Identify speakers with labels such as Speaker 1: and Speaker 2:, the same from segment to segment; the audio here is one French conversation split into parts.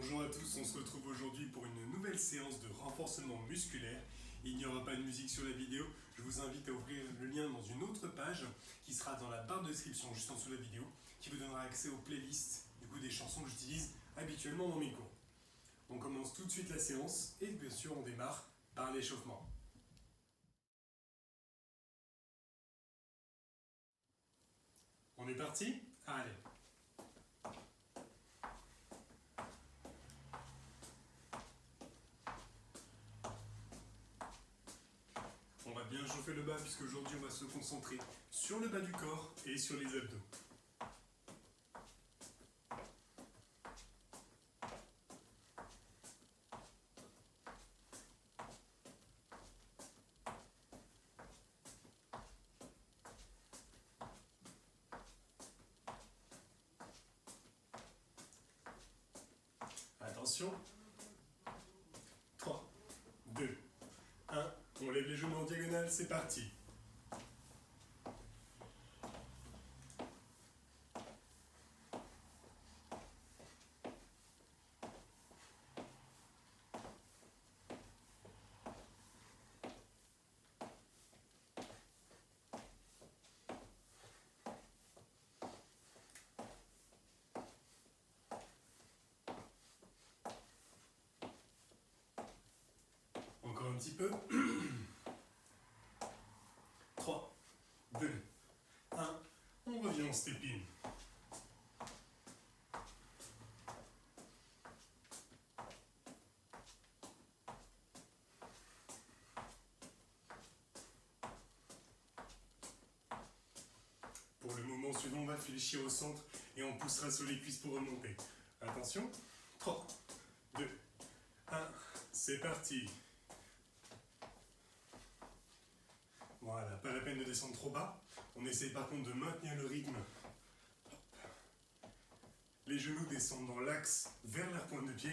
Speaker 1: Bonjour à tous, on se retrouve aujourd'hui pour une nouvelle séance de renforcement musculaire. Il n'y aura pas de musique sur la vidéo, je vous invite à ouvrir le lien dans une autre page qui sera dans la barre de description juste en dessous de la vidéo, qui vous donnera accès aux playlists des chansons que j'utilise habituellement dans mes cours. On commence tout de suite la séance et bien sûr on démarre par l'échauffement. On est parti? Allez! On va bien chauffer le bas puisque aujourd'hui on va se concentrer sur le bas du corps et sur les abdos. Attention. 3, 2, 1. On lève les genoux en diagonale, c'est parti. Encore un petit peu. 3, 2, 1. On revient en step-in. Pour le mouvement suivant, on va fléchir au centre et on poussera sur les cuisses pour remonter. Attention. 3, 2, 1. C'est parti. Voilà, pas la peine de descendre trop bas. On essaie par contre de maintenir le rythme. Les genoux descendent dans l'axe vers la pointe de pied.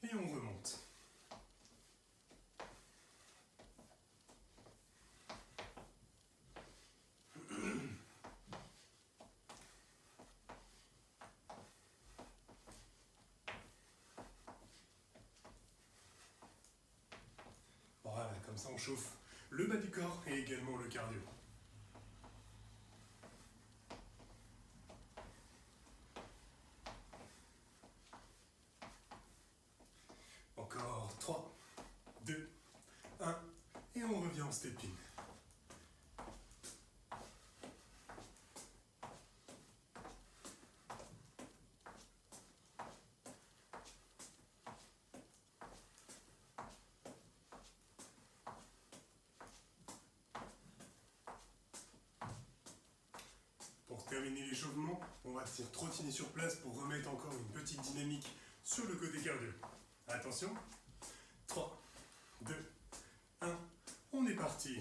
Speaker 1: Et on remonte. Voilà, comme ça on chauffe le bas du corps et également le cardio. Encore 3, 2, 1, et on revient en step-in. Pour terminer l'échauffement, on va trottiner sur place pour remettre encore une petite dynamique sur le côté cardio. Attention, 3, 2, 1, on est parti.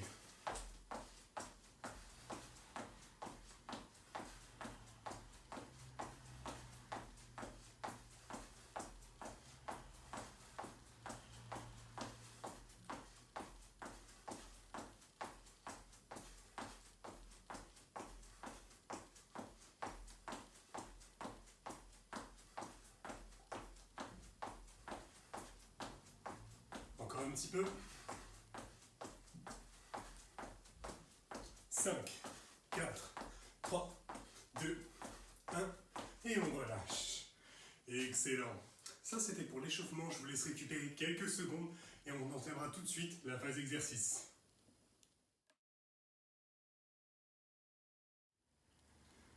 Speaker 1: Encore un petit peu. 5, 4, 3, 2, 1, et on relâche. Excellent. Ça, c'était pour l'échauffement. Je vous laisse récupérer quelques secondes et on entamera tout de suite la phase exercice.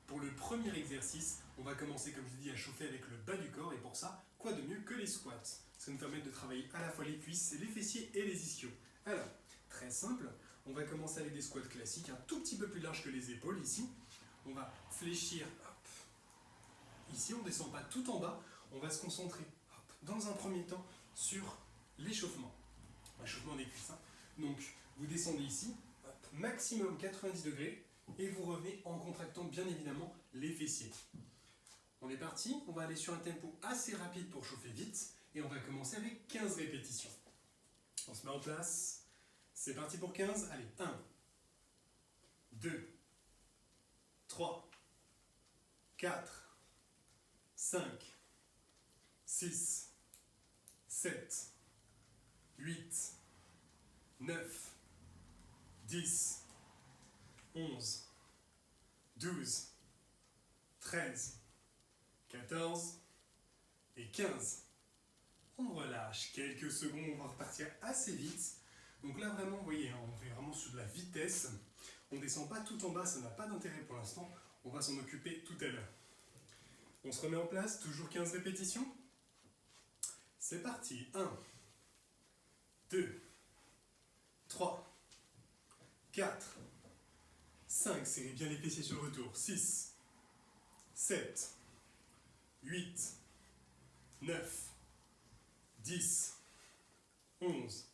Speaker 1: Pour le premier exercice, on va commencer, comme je l'ai dit, à chauffer avec le bas du corps. Et pour ça, quoi de mieux que les squats? Ça nous permet de travailler à la fois les cuisses, les fessiers et les ischios. Alors, très simple, on va commencer avec des squats classiques, un tout petit peu plus larges que les épaules ici. On va fléchir, hop. Ici, on ne descend pas tout en bas, on va se concentrer, hop, dans un premier temps, sur l'échauffement. L'échauffement des cuisses. Donc, vous descendez ici, hop, maximum 90 degrés, et vous revenez en contractant bien évidemment les fessiers. On est parti, on va aller sur un tempo assez rapide pour chauffer vite, et on va commencer avec 15 répétitions. On se met en place, c'est parti pour 15, allez, 1, 2, 3, 4, 5, 6, 6, 7, 8, 9, 10, 11, 12, 13, 14 et 15. On relâche quelques secondes, on va repartir assez vite. Donc là vraiment, vous voyez, on fait vraiment sur de la vitesse. On ne descend pas tout en bas, ça n'a pas d'intérêt pour l'instant. On va s'en occuper tout à l'heure. On se remet en place, toujours 15 répétitions. C'est parti. 1, 2, 3, 4, 5, serrez bien les fessiers sur le retour. 6, 7, 8, 9, 10, 11,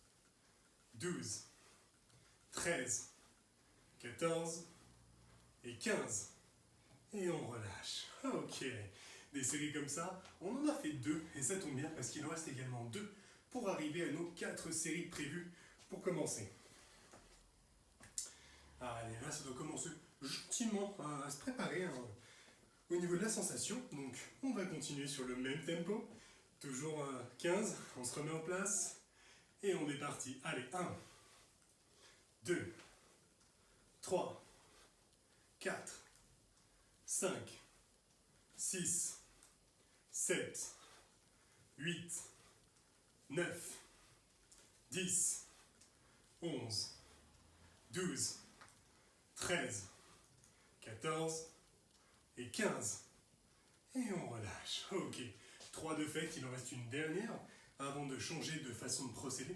Speaker 1: 12, 13, 14 et 15. Et on relâche. Ok. Des séries comme ça, on en a fait 2 et ça tombe bien parce qu'il en reste également 2 pour arriver à nos 4 séries prévues pour commencer. Allez, là ça doit commencer gentiment à se préparer au niveau de la sensation. Donc on va continuer sur le même tempo. Toujours 15, on se remet en place et on est parti. Allez, 1, 2, 3, 4, 5, 6, 7, 8, 9, 10, 11, 12, 13, 14 et 15. Et on relâche. Ok. 3 de fait, il en reste une dernière avant de changer de façon de procéder.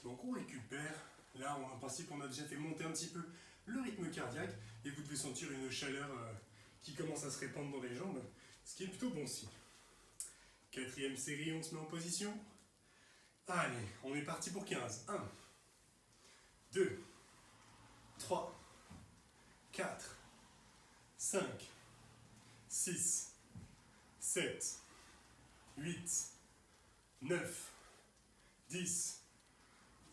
Speaker 1: Donc on récupère. Là, en principe, on a déjà fait monter un petit peu le rythme cardiaque et vous devez sentir une chaleur qui commence à se répandre dans les jambes, ce qui est plutôt bon signe. 4e série, on se met en position. Allez, on est parti pour 15. 1, 2, 3, 4, 5, 6, 7, 8, 9, 10,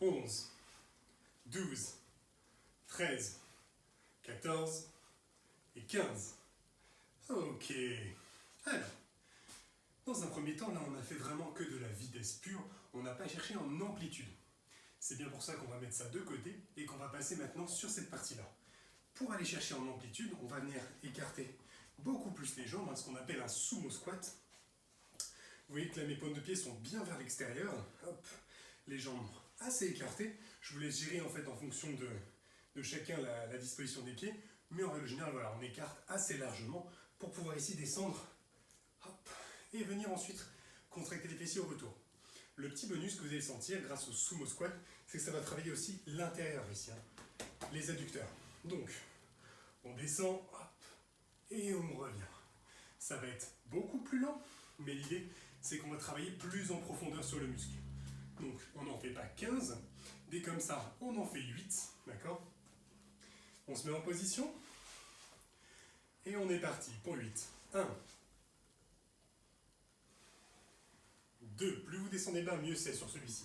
Speaker 1: 11, 12, 13, 14 et 15. Ok. Alors, dans un premier temps, là, on a fait vraiment que de la vitesse pure. On n'a pas cherché en amplitude. C'est bien pour ça qu'on va mettre ça de côté et qu'on va passer maintenant sur cette partie-là. Pour aller chercher en amplitude, on va venir écarter beaucoup plus les jambes, ce qu'on appelle un sumo squat. Vous voyez que là, mes paumes de pied sont bien vers l'extérieur. Hop, les jambes assez écartées. Je vous laisse gérer en fait en fonction de chacun la disposition des pieds. Mais en règle générale, voilà, on écarte assez largement pour pouvoir ici descendre. Hop, et venir ensuite contracter les fessiers au retour. Le petit bonus que vous allez sentir grâce au sumo squat, c'est que ça va travailler aussi l'intérieur ici, les adducteurs. Donc, on descend, hop, et on revient. Ça va être beaucoup plus lent, mais l'idée, c'est qu'on va travailler plus en profondeur sur le muscle. Donc, on n'en fait pas 15. Dès comme ça, on en fait 8, d'accord? On se met en position. Et on est parti pour 8. 1, 2, plus vous descendez bas, mieux c'est sur celui-ci.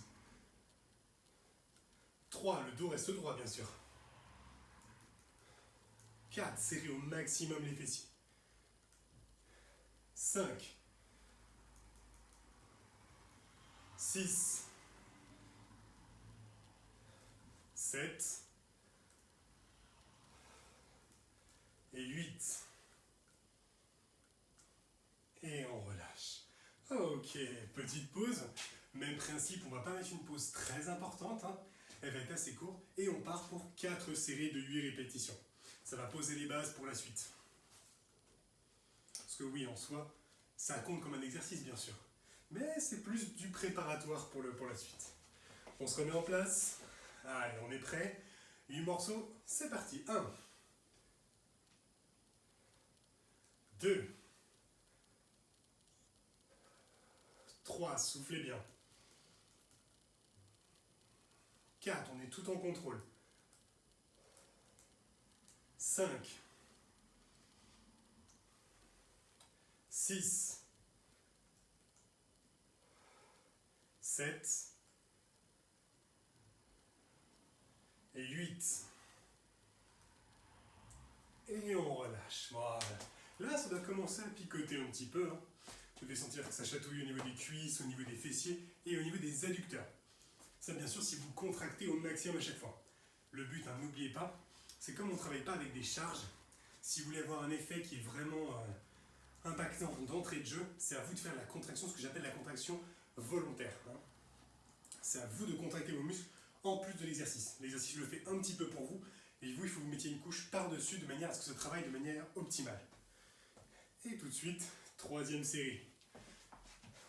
Speaker 1: 3, le dos reste droit, bien sûr. 4, serrez au maximum les fessiers. 5, 6, 7 et 8. Et on relâche. Ok, petite pause. Même principe, on ne va pas mettre une pause très importante. Elle va être assez courte. Et on part pour 4 séries de 8 répétitions. Ça va poser les bases pour la suite. Parce que oui, en soi, ça compte comme un exercice, bien sûr. Mais c'est plus du préparatoire pour la suite. On se remet en place. Allez, on est prêt. 8 morceaux, c'est parti. 1, 2, 3, soufflez bien. 4, on est tout en contrôle. 5, 6, 7 et 8. Et on relâche. Voilà. Là, ça doit commencer à picoter un petit peu. Vous devez sentir que ça chatouille au niveau des cuisses, au niveau des fessiers et au niveau des adducteurs. Ça, bien sûr, si vous contractez au maximum à chaque fois. Le but, hein, n'oubliez pas, c'est comme on ne travaille pas avec des charges, si vous voulez avoir un effet qui est vraiment impactant d'entrée de jeu, c'est à vous de faire la contraction, ce que j'appelle la contraction volontaire. Hein. C'est à vous de contracter vos muscles en plus de l'exercice. L'exercice, je le fais un petit peu pour vous, et vous, il faut que vous mettiez une couche par-dessus de manière à ce que ça travaille de manière optimale. Et tout de suite, troisième série.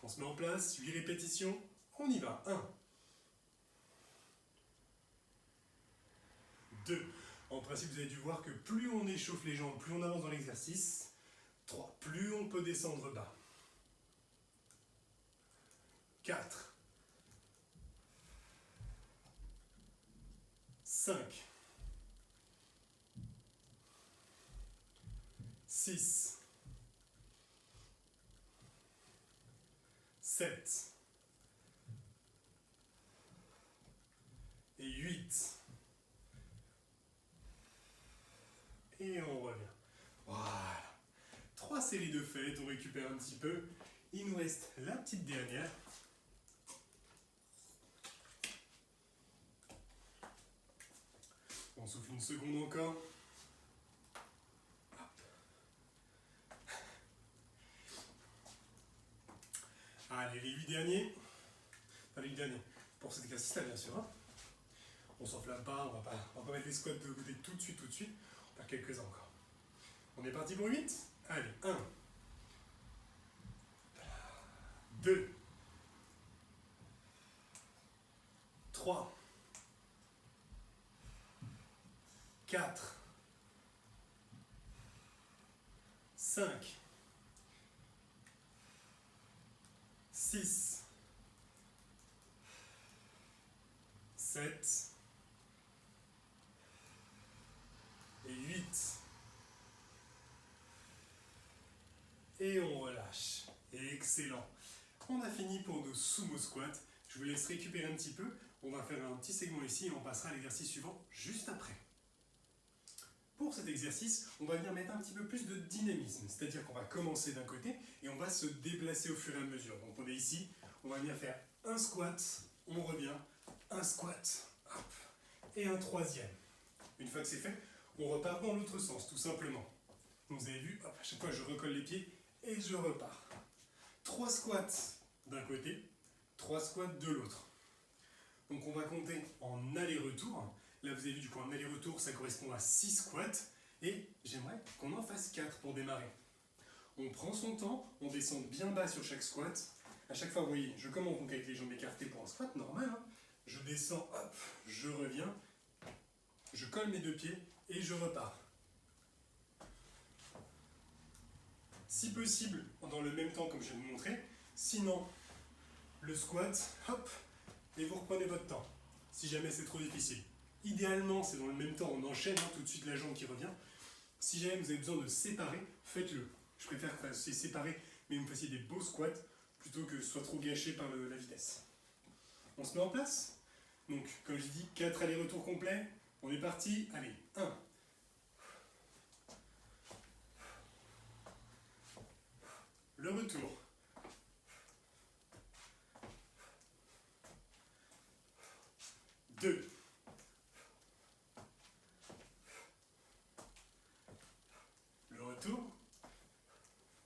Speaker 1: On se met en place, 8 répétitions, on y va. 1, 2. En principe, vous avez dû voir que plus on échauffe les jambes, plus on avance dans l'exercice. 3. Plus on peut descendre bas. 4. 5. 6. 7. Et 8. Et on revient. Voilà. 3 séries de fêtes, on récupère un petit peu. Il nous reste la petite dernière. On souffle une seconde encore. Hop. Allez, les 8 derniers. Enfin, les 8 derniers. Pour cet exercice-là, bien sûr. Hein. On s'enflamme pas, on va pas mettre les squats de côté tout de suite. On va faire quelques-uns encore. On est parti pour 8. Allez, 1, 2, 3, 4, 5, 6, 7 et 8. Et on relâche. Excellent. On a fini pour nos sumo squats. Je vous laisse récupérer un petit peu. On va faire un petit segment ici et on passera à l'exercice suivant juste après. Pour cet exercice, on va venir mettre un petit peu plus de dynamisme. C'est-à-dire qu'on va commencer d'un côté et on va se déplacer au fur et à mesure. Donc on est ici, on va venir faire un squat, on revient, un squat, hop, et un troisième. Une fois que c'est fait, on repart dans l'autre sens, tout simplement. Donc vous avez vu, hop, à chaque fois je recolle les pieds et je repars. 3 squats d'un côté, 3 squats de l'autre. Donc on va compter en aller-retour. Là vous avez vu du coup en aller-retour ça correspond à 6 squats. Et j'aimerais qu'on en fasse 4 pour démarrer. On prend son temps, on descend bien bas sur chaque squat. À chaque fois vous voyez, je commence donc avec les jambes écartées pour un squat normal. Hein. Je descends, hop, je reviens. Je colle mes 2 pieds et je repars. Si possible, dans le même temps comme je viens de vous montrer. Sinon, le squat, hop, et vous reprenez votre temps. Si jamais c'est trop difficile. Idéalement, c'est dans le même temps, on enchaîne hein, tout de suite la jambe qui revient. Si jamais vous avez besoin de séparer, faites-le. Je préfère que c'est séparé, mais vous me fassiez des beaux squats, plutôt que ce soit trop gâché par la vitesse. On se met en place. Donc, comme je dis, 4 allers-retours complets. On est parti. Allez, 1. Le retour. 2. Le retour.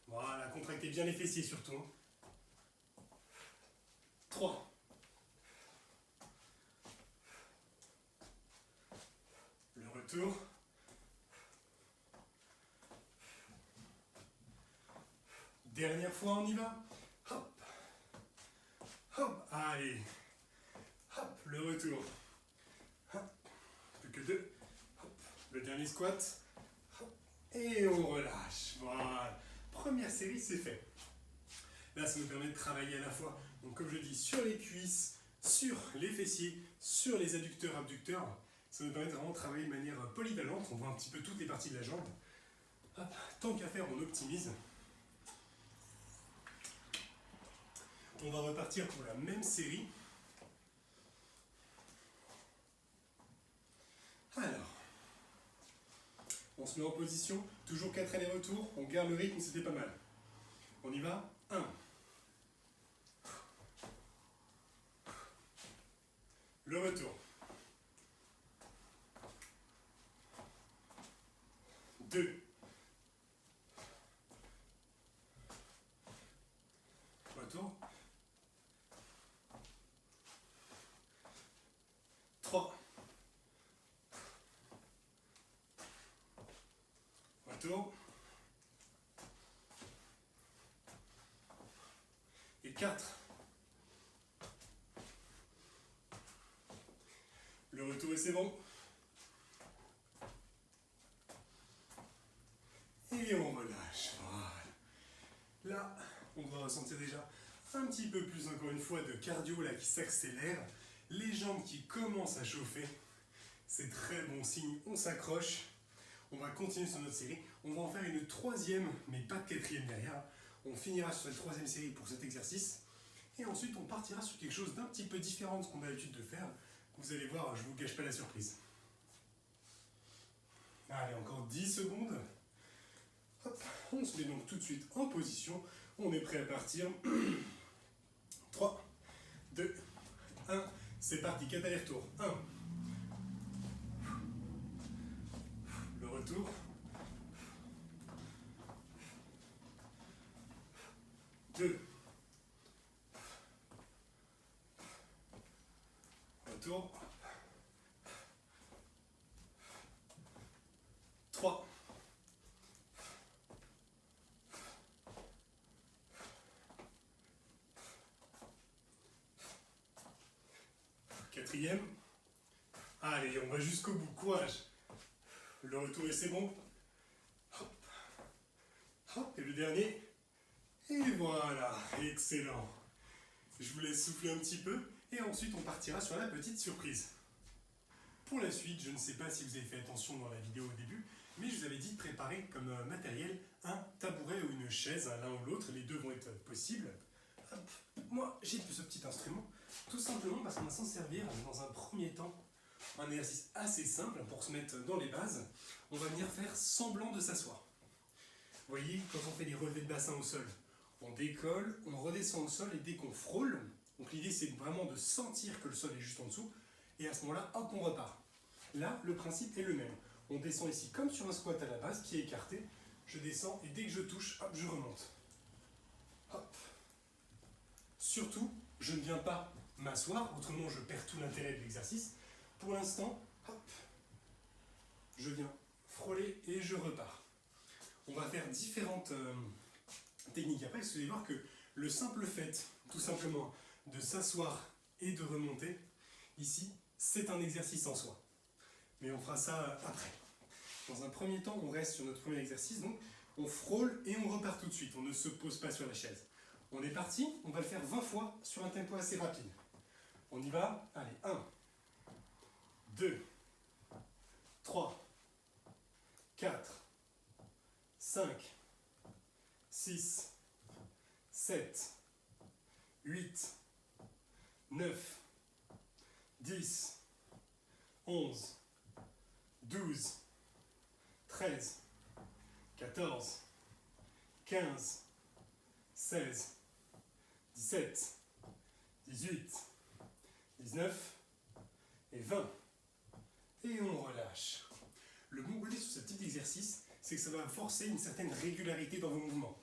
Speaker 1: Voilà, contractez bien les fessiers surtout. 3. Le retour. Dernière fois, on y va. Hop. Hop. Allez. Hop. Le retour. Hop. Plus que 2. Hop. Le dernier squat. Hop. Et on relâche. Voilà. Première série, c'est fait. Là, ça nous permet de travailler à la fois, donc comme je dis, sur les cuisses, sur les fessiers, sur les adducteurs, abducteurs. Ça nous permet de vraiment travailler de manière polyvalente. On voit un petit peu toutes les parties de la jambe. Hop. Tant qu'à faire, on optimise. On va repartir pour la même série. Alors, on se met en position, toujours 4 allers-retours, on garde le rythme, c'était pas mal. On y va, 1. Le retour. 2. Retour. 3. Retour. Et 4. Le retour et c'est bon. Et on relâche. Voilà. Là, on va ressentir déjà un petit peu plus, encore une fois, de cardio là qui s'accélère. Les jambes qui commencent à chauffer. C'est très bon signe. On s'accroche. On va continuer sur notre série. On va en faire une troisième, mais pas de quatrième derrière. On finira sur cette troisième série pour cet exercice. Et ensuite, on partira sur quelque chose d'un petit peu différent de ce qu'on a l'habitude de faire. Vous allez voir, je ne vous cache pas la surprise. Allez, encore 10 secondes. Hop, on se met donc tout de suite en position. On est prêt à partir. 3, 2, 1. C'est parti, 4 allers-retours. 1. Le retour. 2. Retour. 3. 4e. Allez, on va jusqu'au bout. Courage. Le retour et c'est bon. Hop. Hop. Et le dernier. Et voilà. Excellent. Je vous laisse souffler un petit peu. Et ensuite, on partira sur la petite surprise. Pour la suite, je ne sais pas si vous avez fait attention dans la vidéo au début, mais je vous avais dit de préparer comme matériel un tabouret ou une chaise, l'un ou l'autre. Les deux vont être possibles. Hop. Moi, j'ai ce petit instrument, tout simplement parce qu'on va s'en servir dans un premier temps. Un exercice assez simple pour se mettre dans les bases. On va venir faire semblant de s'asseoir. Vous voyez, quand on fait des relevés de bassin au sol, on décolle, on redescend au sol et dès qu'on frôle, donc l'idée c'est vraiment de sentir que le sol est juste en dessous, et à ce moment-là, hop, on repart. Là, le principe est le même. On descend ici comme sur un squat à la base, qui est écarté. Je descends et dès que je touche, hop, je remonte. Hop. Surtout, je ne viens pas m'asseoir, autrement je perds tout l'intérêt de l'exercice. Pour l'instant, hop, je viens frôler et je repars. On va faire différentes techniques après, parce que vous allez voir que le simple fait, tout simplement, de s'asseoir et de remonter, ici, c'est un exercice en soi. Mais on fera ça après. Dans un premier temps, on reste sur notre premier exercice, donc on frôle et on repart tout de suite, on ne se pose pas sur la chaise. On est parti, on va le faire 20 fois sur un tempo assez rapide. On y va, allez, 1, 2, 3, 4, 5, 6, 7, 8, 9, 10, 11, 12, 13, 14, 15, 16, 17, 18, 19 et 20. Et on relâche. Le bon côté sur ce petit exercice, c'est que ça va forcer une certaine régularité dans vos mouvements.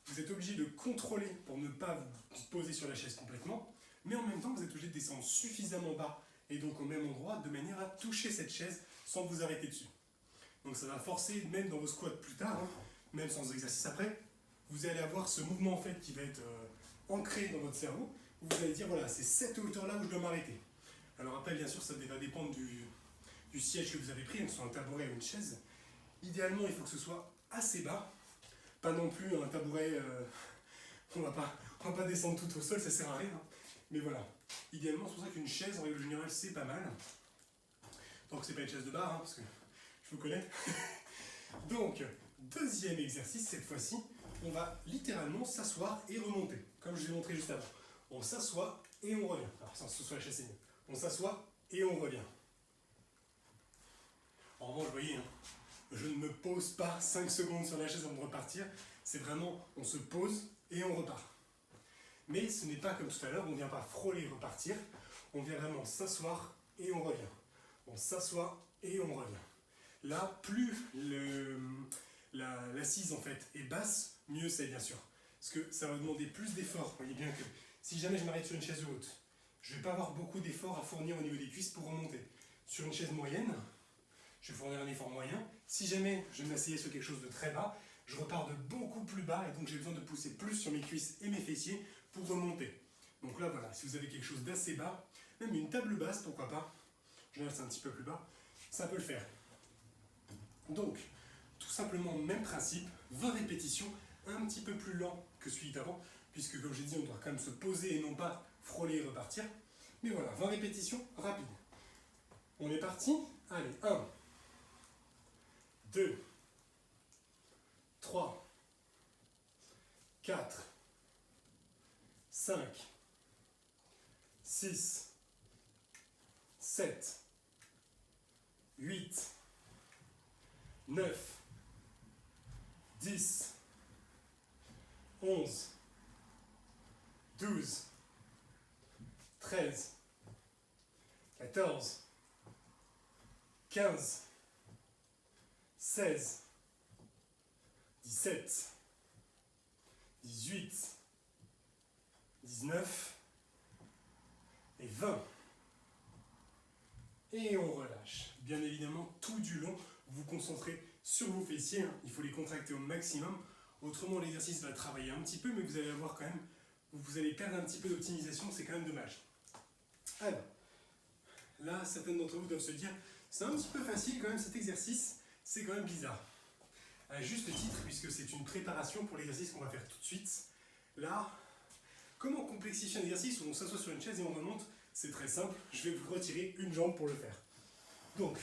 Speaker 1: Vous êtes obligé de contrôler pour ne pas vous poser sur la chaise complètement, mais en même temps, vous êtes obligé de descendre suffisamment bas et donc au même endroit, de manière à toucher cette chaise sans vous arrêter dessus. Donc ça va forcer, même dans vos squats plus tard, même sans exercice après, vous allez avoir ce mouvement en fait qui va être ancré dans votre cerveau, où vous allez dire voilà, c'est cette hauteur-là où je dois m'arrêter. Alors après, bien sûr, ça va dépendre du siège que vous avez pris, que ce soit un tabouret ou une chaise. Idéalement, il faut que ce soit assez bas, pas non plus un tabouret, on va pas descendre tout au sol, ça sert à rien. Mais voilà, idéalement, c'est pour ça qu'une chaise, en règle générale, c'est pas mal. Donc c'est pas une chaise de bar, parce que je vous connais. Donc, deuxième exercice, cette fois-ci, on va littéralement s'asseoir et remonter, comme je vous ai montré juste avant. On s'assoit et on revient. Alors, sans se soit la chaise, c'est mieux. On s'assoit et on revient. En revanche, vous voyez, je ne me pose pas 5 secondes sur la chaise avant de repartir. C'est vraiment, on se pose et on repart. Mais ce n'est pas comme tout à l'heure, on ne vient pas frôler et repartir, on vient vraiment s'asseoir et on revient. On s'assoit et on revient. Là, plus l'assise en fait est basse, mieux c'est bien sûr. Parce que ça va demander plus d'efforts. Vous voyez bien que si jamais je m'arrête sur une chaise haute, je ne vais pas avoir beaucoup d'efforts à fournir au niveau des cuisses pour remonter. Sur une chaise moyenne, je vais fournir un effort moyen. Si jamais je m'asseyais sur quelque chose de très bas, je repars de beaucoup plus bas et donc j'ai besoin de pousser plus sur mes cuisses et mes fessiers pour remonter. Donc là voilà, si vous avez quelque chose d'assez bas, même une table basse, pourquoi pas, en général c'est un petit peu plus bas, ça peut le faire. Donc, tout simplement même principe, 20 répétitions, un petit peu plus lent que celui d'avant, puisque comme j'ai dit, on doit quand même se poser et non pas frôler et repartir. Mais voilà, 20 répétitions rapides. On est parti. Allez, 1, 2, 3, 4, 5, 6, 7, 8, 9, 10, 11, 12, 13, 14, 15, 16, 17, 18, 19 et 20. Et on relâche. Bien évidemment, tout du long, vous concentrez sur vos fessiers. Il faut les contracter au maximum. Autrement, l'exercice va travailler un petit peu, mais vous allez avoir quand même, vous allez perdre un petit peu d'optimisation, c'est quand même dommage. Alors, là, certains d'entre vous doivent se dire, c'est un petit peu facile quand même cet exercice, c'est quand même bizarre. À juste titre, puisque c'est une préparation pour l'exercice qu'on va faire tout de suite. Là, comment complexifier un exercice où on s'assoit sur une chaise et on remonte? C'est très simple, je vais vous retirer une jambe pour le faire. Donc,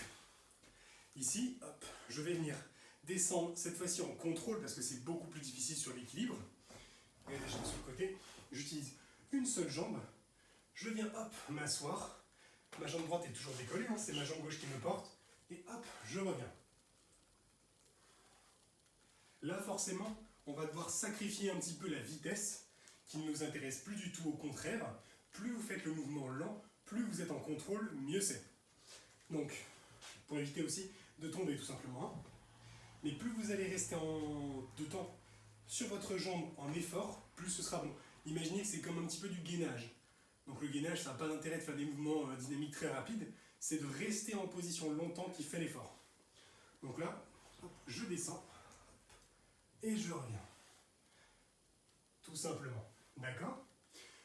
Speaker 1: ici, hop, je vais venir descendre cette fois-ci en contrôle parce que c'est beaucoup plus difficile sur l'équilibre. Regardez, je vais sur le côté, j'utilise une seule jambe, je viens hop, m'asseoir, ma jambe droite est toujours décollée, hein, c'est ma jambe gauche qui me porte, et hop, je reviens. Là, forcément, on va devoir sacrifier un petit peu la vitesse qui ne nous intéresse plus du tout, au contraire. Plus vous faites le mouvement lent, plus vous êtes en contrôle, mieux c'est. Donc, pour éviter aussi de tomber tout simplement. Mais plus vous allez rester de temps sur votre jambe en effort, plus ce sera bon. Imaginez que c'est comme un petit peu du gainage. Donc le gainage, ça n'a pas d'intérêt de faire des mouvements dynamiques très rapides, c'est de rester en position longtemps qui fait l'effort. Donc là, je descends et je reviens. Tout simplement. D'accord ?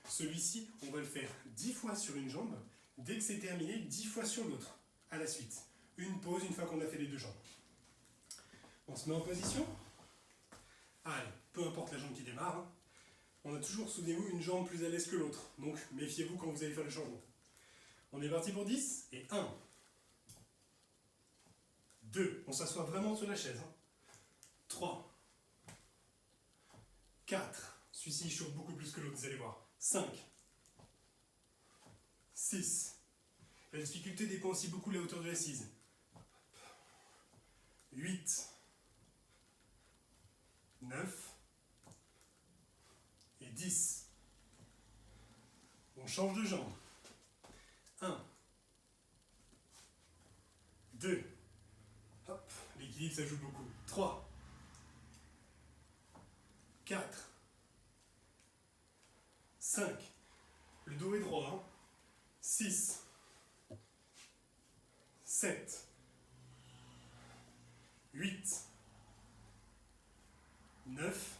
Speaker 1: Celui-ci, on va le faire 10 fois sur une jambe. Dès que c'est terminé, 10 fois sur l'autre. À la suite. Une pause une fois qu'on a fait les deux jambes. On se met en position. Allez, peu importe la jambe qui démarre. Hein. On a toujours, souvenez-vous, une jambe plus à l'aise que l'autre. Donc, méfiez-vous quand vous allez faire le changement. On est parti pour 10. Et 1. 2. On s'assoit vraiment sur la chaise. Hein. 3. 4. Celui-ci chauffe beaucoup plus que l'autre, vous allez voir. 5. 6. La difficulté dépend aussi beaucoup de la hauteur de l'assise. 8. 9. Et 10. On change de jambe. 1. 2. Hop, l'équilibre ça joue beaucoup. 3. 4. 5. Le dos est droit. Hein. 6. 7. 8. 9.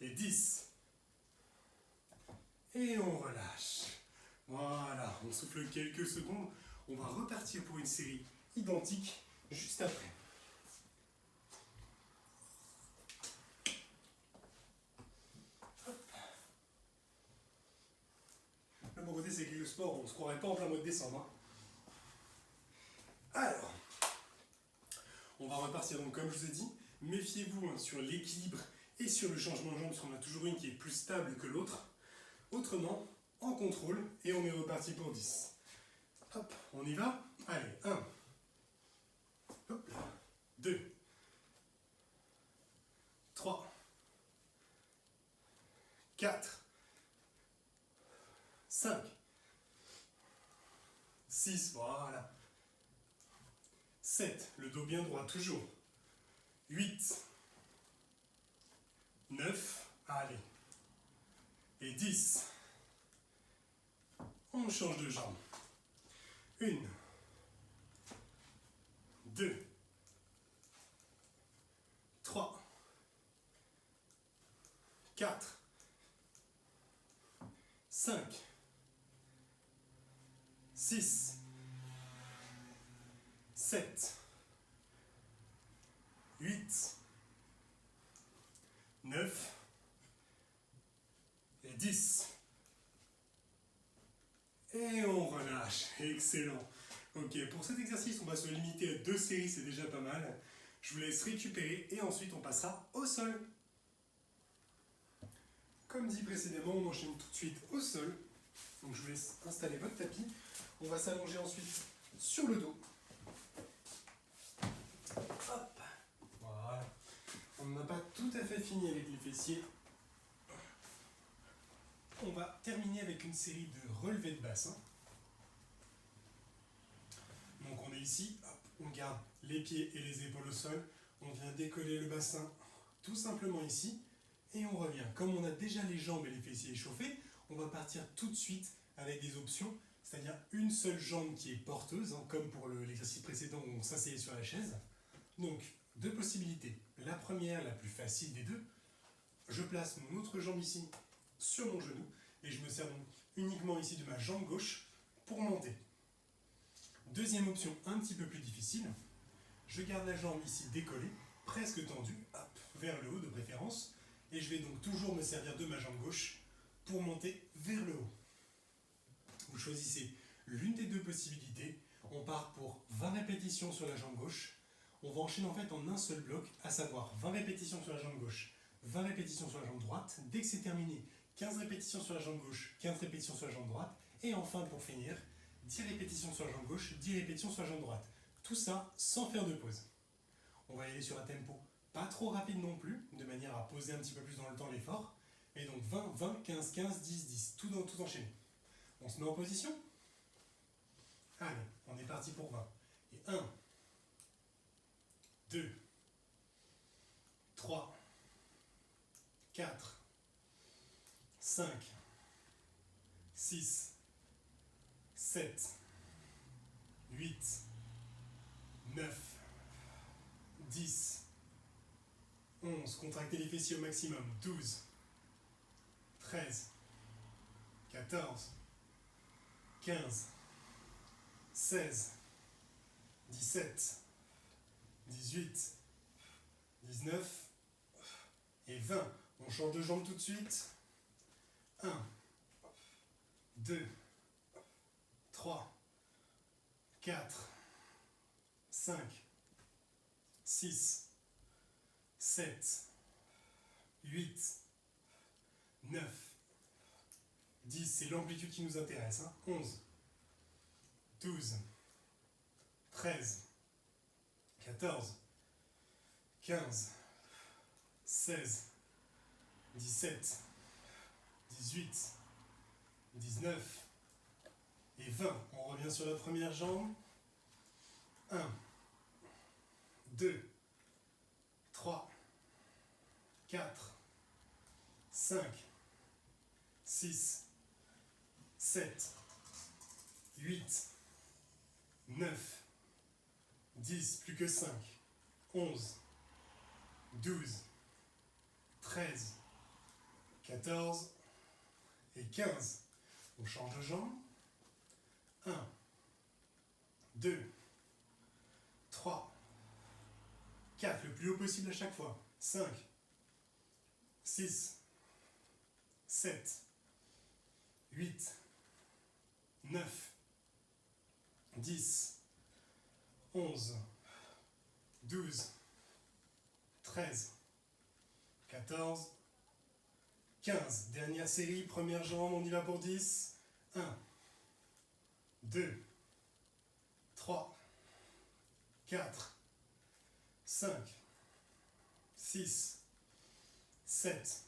Speaker 1: Et 10. Et on relâche. Voilà, on souffle quelques secondes. On va repartir pour une série identique juste après. Le bon côté, c'est que le sport, on ne se croirait pas en plein mois de décembre. Hein. Alors, on va repartir donc comme je vous ai dit. Méfiez-vous hein, sur l'équilibre et sur le changement de jambe, parce qu'on a toujours une qui est plus stable que l'autre. Autrement, en contrôle, et on est reparti pour 10. Hop, on y va. Allez, 1. Hop, 2. 3. 4, 5, 6, voilà. 7, le dos bien droit, toujours. 8, 9, allez. Et 10. On change de jambe. 1, 2, 3, 4, 5, 6, 7, 8, 9 et 10. Et on relâche. Excellent. Ok, pour cet exercice, on va se limiter à 2 séries, c'est déjà pas mal. Je vous laisse récupérer et ensuite on passera au sol. Comme dit précédemment, on enchaîne tout de suite au sol. Donc je vous laisse installer votre tapis. On va s'allonger ensuite sur le dos. Hop. Voilà. On n'a pas tout à fait fini avec les fessiers. On va terminer avec une série de relevés de bassin. Donc on est ici, hop, on garde les pieds et les épaules au sol. On vient décoller le bassin tout simplement ici. Et on revient. Comme on a déjà les jambes et les fessiers échauffés, on va partir tout de suite avec des options, c'est-à-dire une seule jambe qui est porteuse, comme pour l'exercice précédent où on s'asseyait sur la chaise. Donc, 2 possibilités. La première, la plus facile des deux, je place mon autre jambe ici sur mon genou et je me sers donc uniquement ici de ma jambe gauche pour monter. Deuxième option, un petit peu plus difficile, je garde la jambe ici décollée, presque tendue, hop, vers le haut de préférence, et je vais donc toujours me servir de ma jambe gauche pour monter vers le haut. Vous choisissez l'une des 2 possibilités, on part pour 20 répétitions sur la jambe gauche, on va enchaîner en fait en un seul bloc, à savoir 20 répétitions sur la jambe gauche, 20 répétitions sur la jambe droite, dès que c'est terminé, 15 répétitions sur la jambe gauche, 15 répétitions sur la jambe droite, et enfin pour finir, 10 répétitions sur la jambe gauche, 10 répétitions sur la jambe droite. Tout ça sans faire de pause. On va y aller sur un tempo pas trop rapide non plus, de manière à poser un petit peu plus dans le temps l'effort. Et donc 20, 20, 15, 15, 10, 10, tout enchaîné. On se met en position. Allez, on est parti pour 20. Et 1, 2, 3, 4, 5, 6, 7, 8, 9, 10, 11, contractez les fessiers au maximum, 12, 13, 14, 15, 16, 17, 18, 19 et 20. On change de jambe tout de suite. 1, 2, 3, 4, 5, 6, 7, 8, 9, 10, c'est l'amplitude qui nous intéresse, 11, 12, 13, 14, 15, 16, 17, 18, 19 et 20. On revient sur la première jambe. 1, 2, 3, 4, 5, 6, 7, 8, 9, 10, plus que 5, 11, 12, 13, 14 et 15. On change de jambe. 1, 2, 3, 4, le plus haut possible à chaque fois. 5, 6, 7, 8, 9, 10, 11, 12, 13, 14, 15. Dernière série, première jambe, on y va pour 10. 1, 2, 3, 4, 5, 6, 7,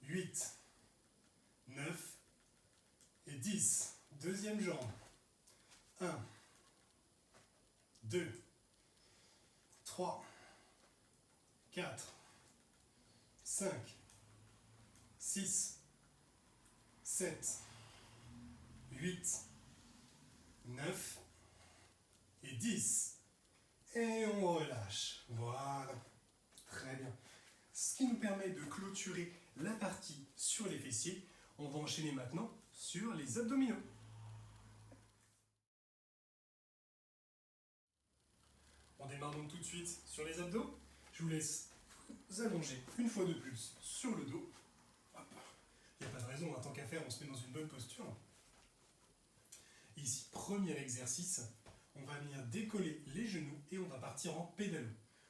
Speaker 1: 8, 9 et 10. Deuxième jambe. 1, 2, 3, 4, 5, 6, 7, 8, 9 et 10. Et on relâche. Voilà. Très bien. Ce qui nous permet de clôturer la partie sur les fessiers. On va enchaîner maintenant sur les abdominaux. On démarre donc tout de suite sur les abdos. Je vous laisse vous allonger une fois de plus sur le dos. Il n'y a pas de raison, tant qu'à faire, on se met dans une bonne posture. Ici, premier exercice, on va venir décoller les genoux et on va partir en pédalo.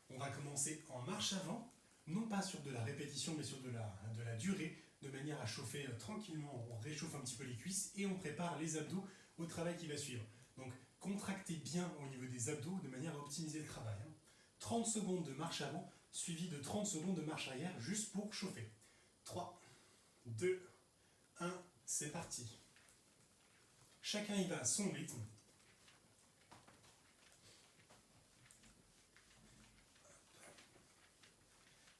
Speaker 1: On va commencer en marche avant, non pas sur de la répétition, mais sur de la durée, de manière à chauffer tranquillement. On réchauffe un petit peu les cuisses et on prépare les abdos au travail qui va suivre. Donc, contractez bien au niveau des abdos de manière à optimiser le travail. 30 secondes de marche avant, suivi de 30 secondes de marche arrière, juste pour chauffer. 3, 2, 1, c'est parti. Chacun y va à son rythme.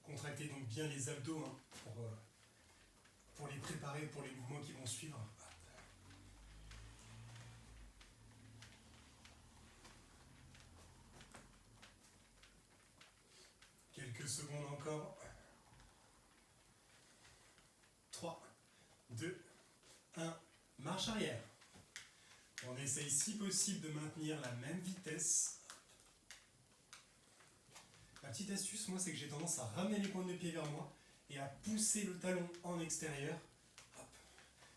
Speaker 1: Contractez donc bien les abdos pour les préparer pour les mouvements qui vont suivre. Quelques secondes encore. 3, 2, 1, marche arrière. On essaye si possible de maintenir la même vitesse. Ma petite astuce, moi, c'est que j'ai tendance à ramener les pointes de pied vers moi et à pousser le talon en extérieur. Hop.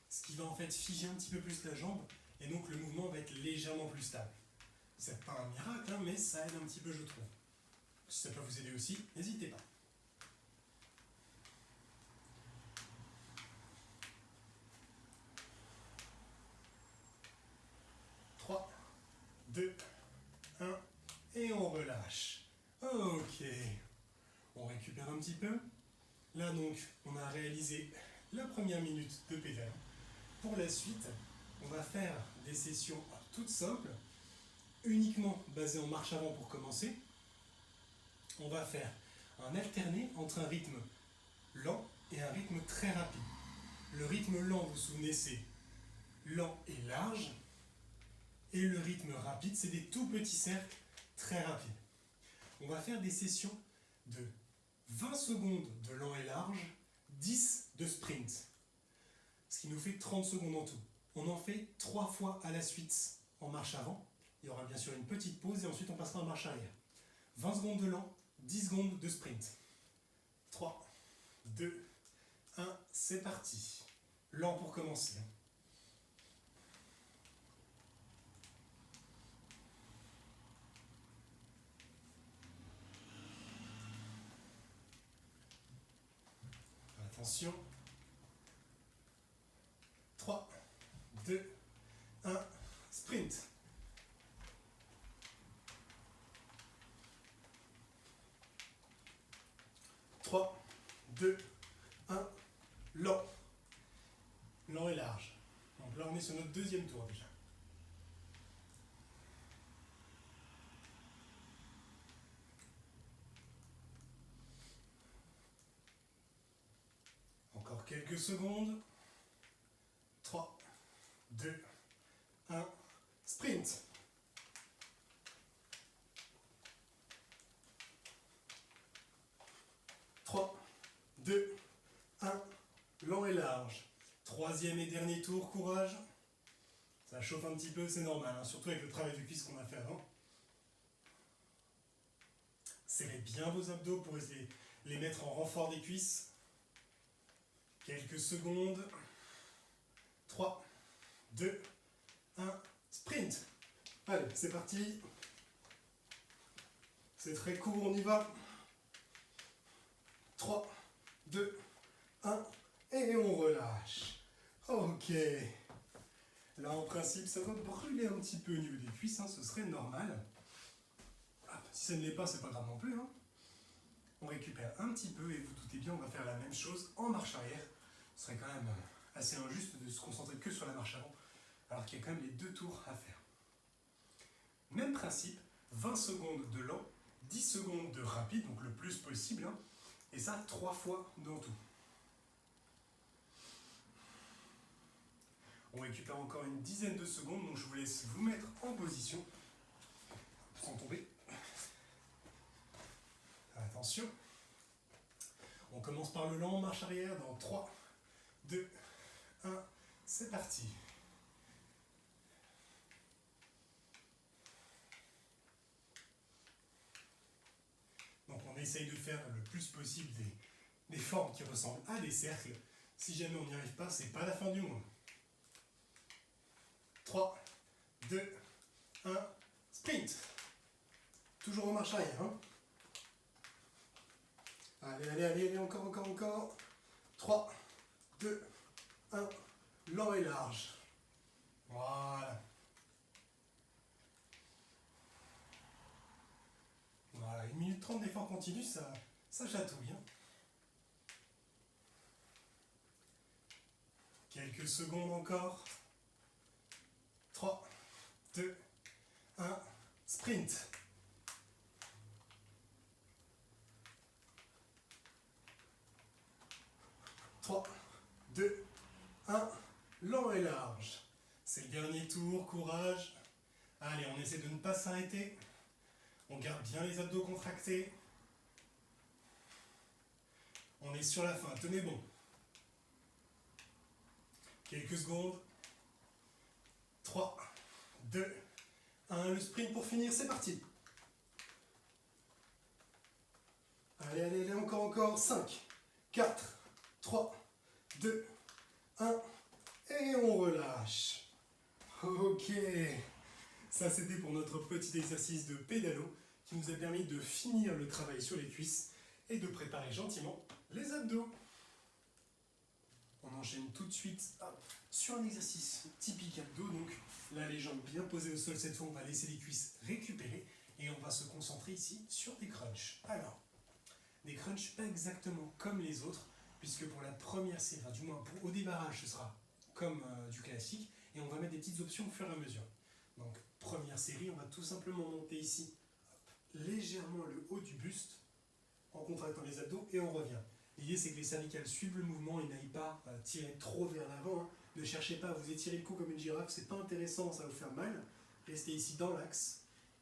Speaker 1: Ce qui va en fait figer un petit peu plus la jambe et donc le mouvement va être légèrement plus stable. C'est pas un miracle, hein, mais ça aide un petit peu, je trouve. Si ça peut vous aider aussi, n'hésitez pas. Trois, 2, 1, et on relâche. Ok, on récupère un petit peu. Là donc, on a réalisé la première minute de pédale. Pour la suite, on va faire des sessions toutes simples, uniquement basées en marche avant pour commencer. On va faire un alterné entre un rythme lent et un rythme très rapide. Le rythme lent, vous vous souvenez, c'est lent et large. Et le rythme rapide, c'est des tout petits cercles très rapides. On va faire des sessions de 20 secondes de lent et large, 10 de sprint. Ce qui nous fait 30 secondes en tout. On en fait 3 fois à la suite en marche avant. Il y aura bien sûr une petite pause et ensuite on passera en marche arrière. 20 secondes de lent, 10 secondes de sprint. 3, 2, 1, c'est parti. Lent pour commencer. Attention. 3, 2, 1, sprint. 3, 2, 1, lent. Lent et large. Donc là, on est sur notre deuxième tour déjà. Encore quelques secondes. 3, 2, 1, sprint. 3, 2, 1, lent et large. Troisième et dernier tour, courage. Ça chauffe un petit peu, c'est normal, hein, surtout avec le travail de cuisse qu'on a fait avant. Serrez bien vos abdos pour essayer de les mettre en renfort des cuisses. Quelques secondes. 3, 2, 1, sprint. Allez, c'est parti. C'est très court, on y va. 3, 2, 1, et on relâche. Ok. Là, en principe, ça va brûler un petit peu au niveau des cuisses, hein, ce serait normal. Si ça ne l'est pas, c'est pas grave non plus. Hein. On récupère un petit peu et vous doutez bien, on va faire la même chose en marche arrière. Ce serait quand même assez injuste de se concentrer que sur la marche avant, alors qu'il y a quand même les 2 tours à faire. Même principe, 20 secondes de lent, 10 secondes de rapide, donc le plus possible, hein, et ça 3 fois dans tout. On récupère encore une dizaine de secondes, donc je vous laisse vous mettre en position, sans tomber. Attention. On commence par le lent, marche arrière dans 3, 2, 1, c'est parti. Donc on essaye de faire le plus possible des formes qui ressemblent à des cercles. Si jamais on n'y arrive pas, c'est pas la fin du monde. 3, 2, 1, sprint. Toujours en marche arrière. Hein. Allez, encore. 3, 2, 1, lent et large. Voilà. Voilà, 1 minute 30 d'effort continu, ça chatouille. Hein. Quelques secondes encore. 3, 2, 1, sprint. 3, 2, 1, lent et large. C'est le dernier tour, courage. Allez, on essaie de ne pas s'arrêter. On garde bien les abdos contractés. On est sur la fin, tenez bon. Quelques secondes. 3, 2, 1, le sprint pour finir, c'est parti. Allez, encore. 5, 4, 3, 2, 1, et on relâche. Ok, ça c'était pour notre petit exercice de pédalo qui nous a permis de finir le travail sur les cuisses et de préparer gentiment les abdos. On enchaîne tout de suite sur un exercice typique abdos, donc là les jambes bien posées au sol, cette fois on va laisser les cuisses récupérer et on va se concentrer ici sur des crunchs. Alors, des crunchs pas exactement comme les autres, puisque pour la première série, du moins au démarrage, ce sera comme du classique, et on va mettre des petites options au fur et à mesure. Donc, première série, on va tout simplement monter ici légèrement le haut du buste, en contractant les abdos, et on revient. L'idée, c'est que les cervicales suivent le mouvement et n'aillent pas tirer trop vers l'avant. Hein. Ne cherchez pas à vous étirer le cou comme une girafe, c'est pas intéressant, ça va vous faire mal. Restez ici dans l'axe.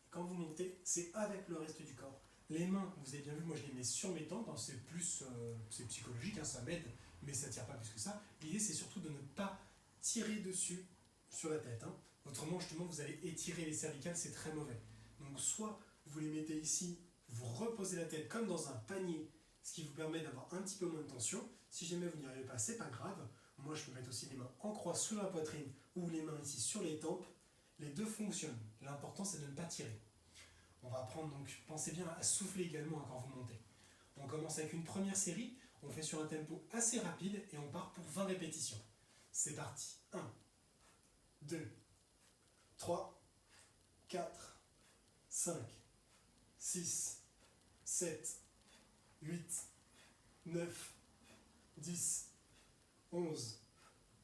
Speaker 1: Quand vous montez, c'est avec le reste du corps. Les mains, vous avez bien vu, moi je les mets sur mes tempes, hein, c'est plus c'est psychologique, hein, ça m'aide, mais ça ne tire pas plus que ça. L'idée c'est surtout de ne pas tirer dessus sur la tête. Hein. Autrement, justement, vous allez étirer les cervicales, c'est très mauvais. Donc soit vous les mettez ici, vous reposez la tête comme dans un panier, ce qui vous permet d'avoir un petit peu moins de tension. Si jamais vous n'y arrivez pas, c'est pas grave. Moi je peux mettre aussi les mains en croix sous la poitrine ou les mains ici sur les tempes. Les deux fonctionnent. L'important c'est de ne pas tirer. On va apprendre donc, pensez bien à souffler également quand vous montez. On commence avec une première série, on fait sur un tempo assez rapide et on part pour 20 répétitions. C'est parti. 1, 2, 3, 4, 5, 6, 7, 8, 9, 10, 11,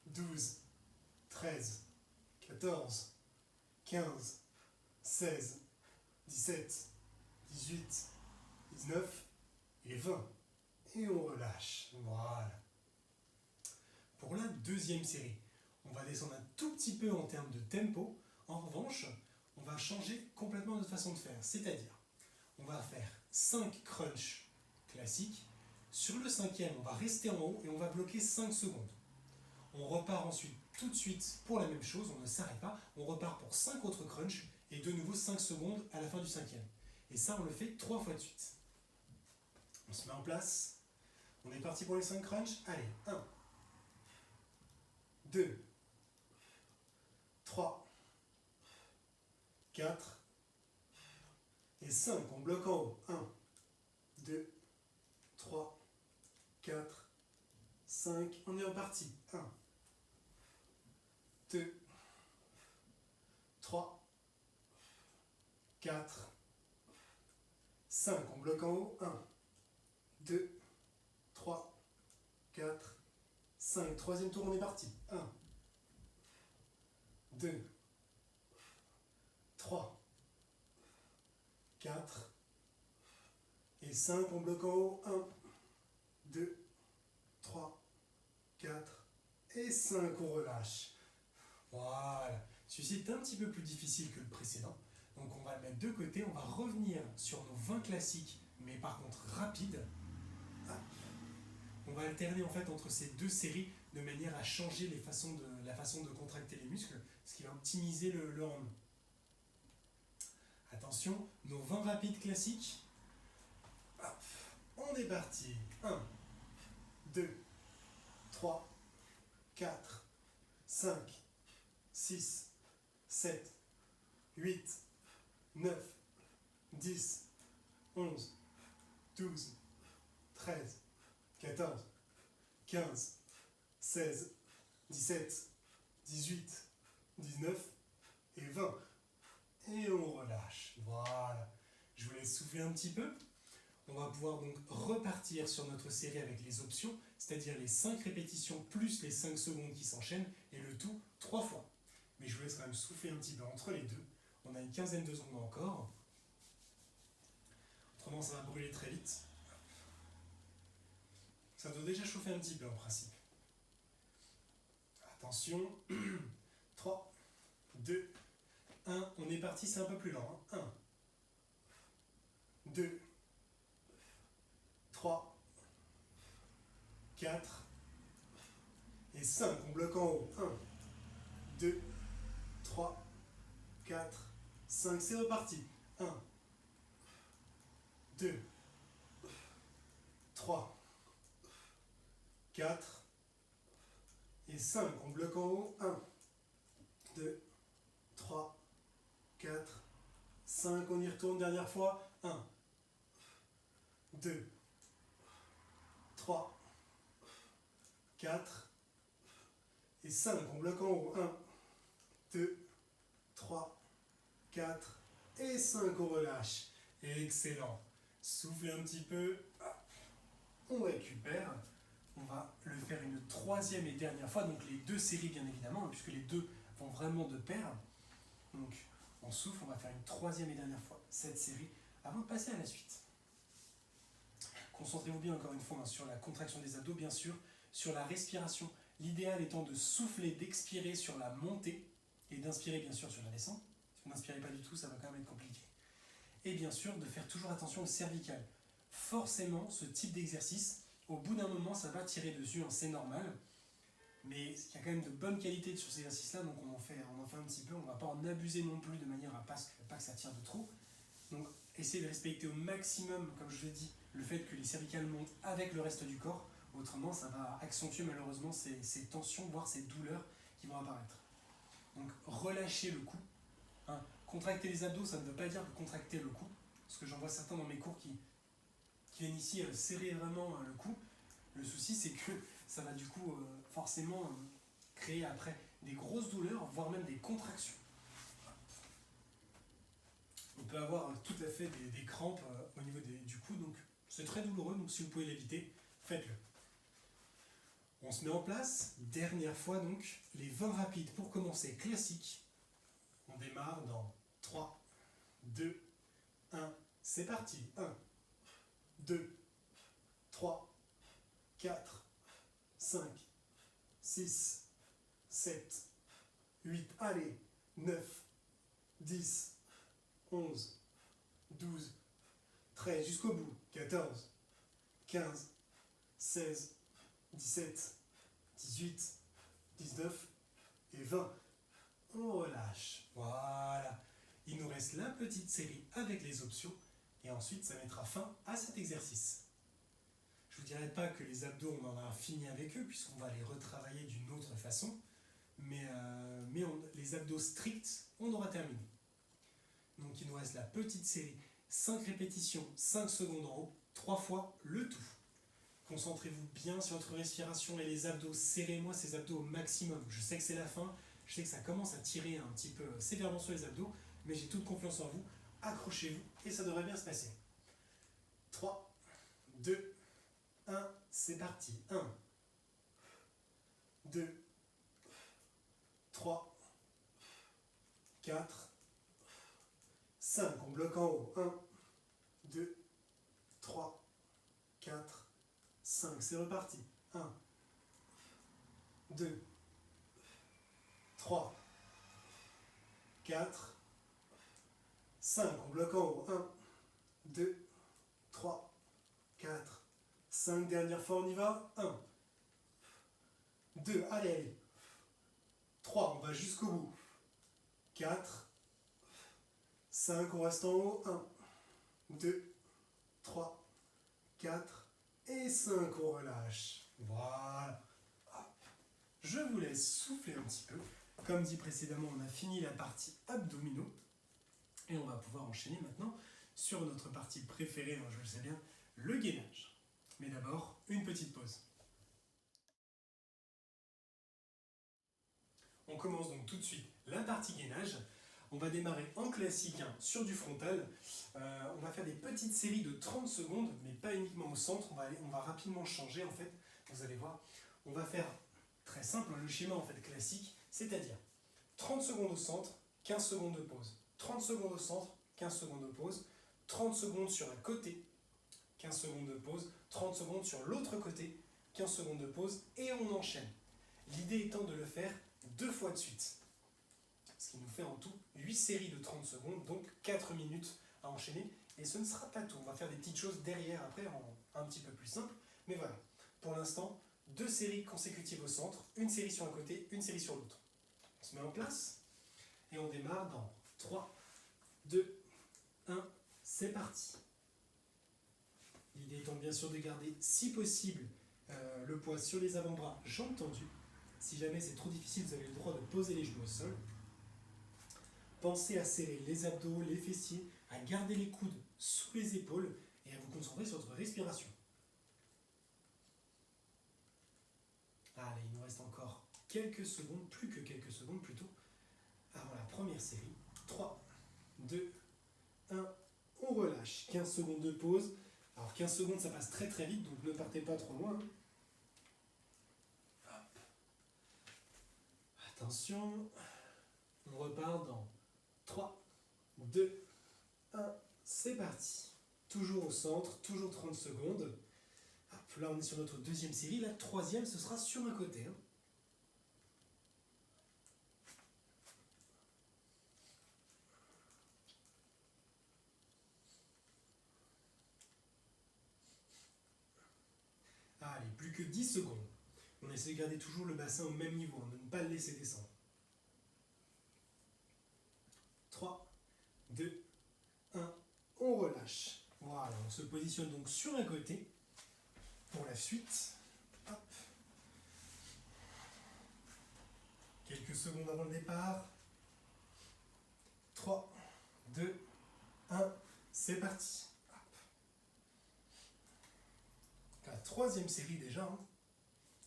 Speaker 1: 12, 13, 14, 15, 16, 17, 18, 19 et 20. Et on relâche. Voilà. Pour la deuxième série, on va descendre un tout petit peu en termes de tempo. En revanche, on va changer complètement notre façon de faire. C'est-à-dire, on va faire 5 crunchs classiques. Sur le cinquième, on va rester en haut et on va bloquer 5 secondes. On repart ensuite tout de suite pour la même chose, on ne s'arrête pas. On repart pour 5 autres crunchs et de nouveau 5 secondes à la fin du cinquième. Et ça, on le fait 3 fois de suite. On se met en place. On est parti pour les 5 crunchs. Allez, 1, 2, 3, 4 et 5. On bloque en haut. 1, 2, 3, 4, 5. On est reparti. 1, 2, 3, 4, 5. On bloque en haut. 1, 2, 3, 4, 5. Troisième tour, on est parti. 1, 2, 3, 4 et 5. On bloque en haut. 1, 2, 3, 4 et 5. On relâche. Voilà. Celui-ci est un petit peu plus difficile que le précédent. Donc on va le mettre de côté. On va revenir sur nos 20 classiques, mais par contre rapides. On va alterner en fait entre ces deux séries de manière à changer la façon de contracter les muscles, ce qui va optimiser le rendement. Attention, nos 20 rapides classiques. On est parti. 1, 2, 3, 4, 5, 6, 7, 8, 9, 10, 11, 12, 13, 14, 15, 16, 17, 18, 19 et 20. Et on relâche. Voilà. Je vous laisse souffler un petit peu. On va pouvoir donc repartir sur notre série avec les options, c'est-à-dire les 5 répétitions plus les 5 secondes qui s'enchaînent, et le tout 3 fois. Mais je vous laisse quand même souffler un petit peu entre les deux. On a une quinzaine de secondes encore. Autrement, ça va brûler très vite. Ça doit déjà chauffer un petit peu en principe. Attention. 3, 2, 1. On est parti, c'est un peu plus lent. 1, 2, 3, 4 et 5. On bloque en haut. 1, 2, 3, 4, 5. C'est reparti. 1, 2, 3, 4 et 5. On bloque en haut. 1, 2, 3, 4, 5. On y retourne dernière fois. 1, 2, 3, 4 et 5. On bloque en haut. 1, 2, 3, 4 et 5. On relâche. Excellent. Soufflez un petit peu. On récupère. On va le faire une troisième et dernière fois. Donc les deux séries bien évidemment, puisque les deux vont vraiment de pair. Donc on souffle, on va faire une troisième et dernière fois cette série avant de passer à la suite. Concentrez-vous bien encore une fois sur la contraction des abdos, bien sûr, sur la respiration. L'idéal étant de souffler, d'expirer sur la montée et d'inspirer bien sûr sur la descente. Si vous n'inspirez pas du tout, ça va quand même être compliqué. Et bien sûr, de faire toujours attention au cervical. Forcément, ce type d'exercice, au bout d'un moment, ça va tirer dessus, hein, c'est normal. Mais il y a quand même de bonnes qualités sur ces exercices-là, donc on en fait un petit peu. On ne va pas en abuser non plus de manière à pas que ça tire de trop. Donc essayez de respecter au maximum, comme je l'ai dit, le fait que les cervicales montent avec le reste du corps. Autrement, ça va accentuer malheureusement ces tensions, voire ces douleurs qui vont apparaître. Donc relâchez le cou. Hein. Contracter les abdos, ça ne veut pas dire que contracter le cou. Parce que j'en vois certains dans mes cours qui viennent ici serrer vraiment le cou. Le souci, c'est que ça va du coup forcément créer après des grosses douleurs, voire même des contractions. On peut avoir tout à fait des crampes au niveau du cou, donc c'est très douloureux, donc si vous pouvez l'éviter, faites-le. On se met en place, dernière fois donc, les 20 rapides pour commencer, classique. On démarre dans 3, 2, 1, c'est parti. 1, 2, 3, 4, 5, 6, 7, 8, allez, 9, 10, 11, 12, 13, jusqu'au bout, 14, 15, 16, 17, 18, 19 et 20. On relâche. Voilà. Il nous reste la petite série avec les options et ensuite ça mettra fin à cet exercice. Je ne vous dirai pas que les abdos, on en a fini avec eux puisqu'on va les retravailler d'une autre façon, mais les abdos stricts, on aura terminé. Donc il nous reste la petite série, 5 répétitions, 5 secondes en haut, 3 fois le tout. Concentrez-vous bien sur votre respiration et les abdos, serrez-moi ces abdos au maximum. Je sais que c'est la fin, je sais que ça commence à tirer un petit peu sévèrement sur les abdos, mais j'ai toute confiance en vous, accrochez-vous et ça devrait bien se passer. 3, 2, 1, c'est parti. 1, 2, 3, 4, 5. On bloque en haut. 1, 2, 3, 4, 5. C'est reparti. 1, 2, 3, 4, 5. On bloque en haut. 1, 2, 3, 4, 5. Dernière fois, on y va. 1, 2, allez. 3, on va jusqu'au bout. 4, 5, on reste en haut. 1, 2, 3, 4 et 5, on relâche. Voilà. Je vous laisse souffler un petit peu. Comme dit précédemment, on a fini la partie abdominaux. Et on va pouvoir enchaîner maintenant sur notre partie préférée, je le sais bien, le gainage. Mais d'abord, une petite pause. On commence donc tout de suite la partie gainage. On va démarrer en classique sur du frontal. On va faire des petites séries de 30 secondes, mais pas uniquement au centre. On va rapidement changer en fait. Vous allez voir. On va faire très simple le schéma en fait classique, c'est-à-dire 30 secondes au centre, 15 secondes de pause. 30 secondes au centre, 15 secondes de pause. 30 secondes sur un côté, 15 secondes de pause. 30 secondes sur l'autre côté, 15 secondes de pause. Et on enchaîne. L'idée étant de le faire 2 fois de suite. Ce qui nous fait en tout 8 séries de 30 secondes, donc 4 minutes à enchaîner. Et ce ne sera pas tout. On va faire des petites choses derrière après, un petit peu plus simple. Mais voilà, pour l'instant, 2 séries consécutives au centre, une série sur un côté, une série sur l'autre. On se met en place et on démarre dans 3, 2, 1, c'est parti. L'idée étant bien sûr de garder, si possible, le poids sur les avant-bras, jambes tendues. Si jamais c'est trop difficile, vous avez le droit de poser les genoux au sol. Pensez à serrer les abdos, les fessiers, à garder les coudes sous les épaules et à vous concentrer sur votre respiration. Allez, il nous reste encore quelques secondes, plus que quelques secondes plutôt, avant la première série. 3, 2, 1, on relâche. 15 secondes de pause. Alors 15 secondes, ça passe très très vite, donc ne partez pas trop loin. Hop. Attention, on repart dans 3, 2, 1, c'est parti. Toujours au centre, toujours 30 secondes. Hop, là, on est sur notre deuxième série. La troisième, ce sera sur un côté. Allez, plus que 10 secondes. On essaie de garder toujours le bassin au même niveau, de ne pas le laisser descendre. 3, 2, 1, on relâche. Voilà, on se positionne donc sur un côté pour la suite. Hop. Quelques secondes avant le départ. 3, 2, 1, c'est parti. Hop. La troisième série déjà.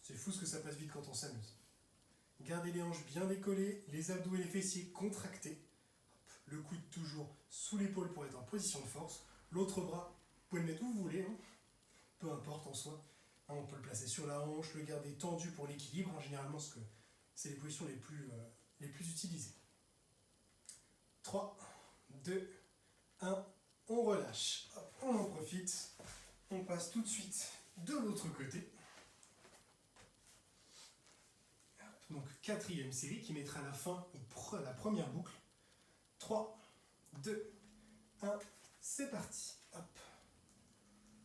Speaker 1: C'est fou ce que ça passe vite quand on s'amuse. Gardez les hanches bien décollées, les abdos et les fessiers contractés. Le coude toujours sous l'épaule pour être en position de force. L'autre bras, vous pouvez le mettre où vous voulez, peu importe en soi. On peut le placer sur la hanche, le garder tendu pour l'équilibre. Généralement, c'est les positions les plus utilisées. 3, 2, 1, on relâche. Hop, on en profite. On passe tout de suite de l'autre côté. Donc quatrième série qui mettra la fin à la première boucle. 3, 2, 1, c'est parti. Hop.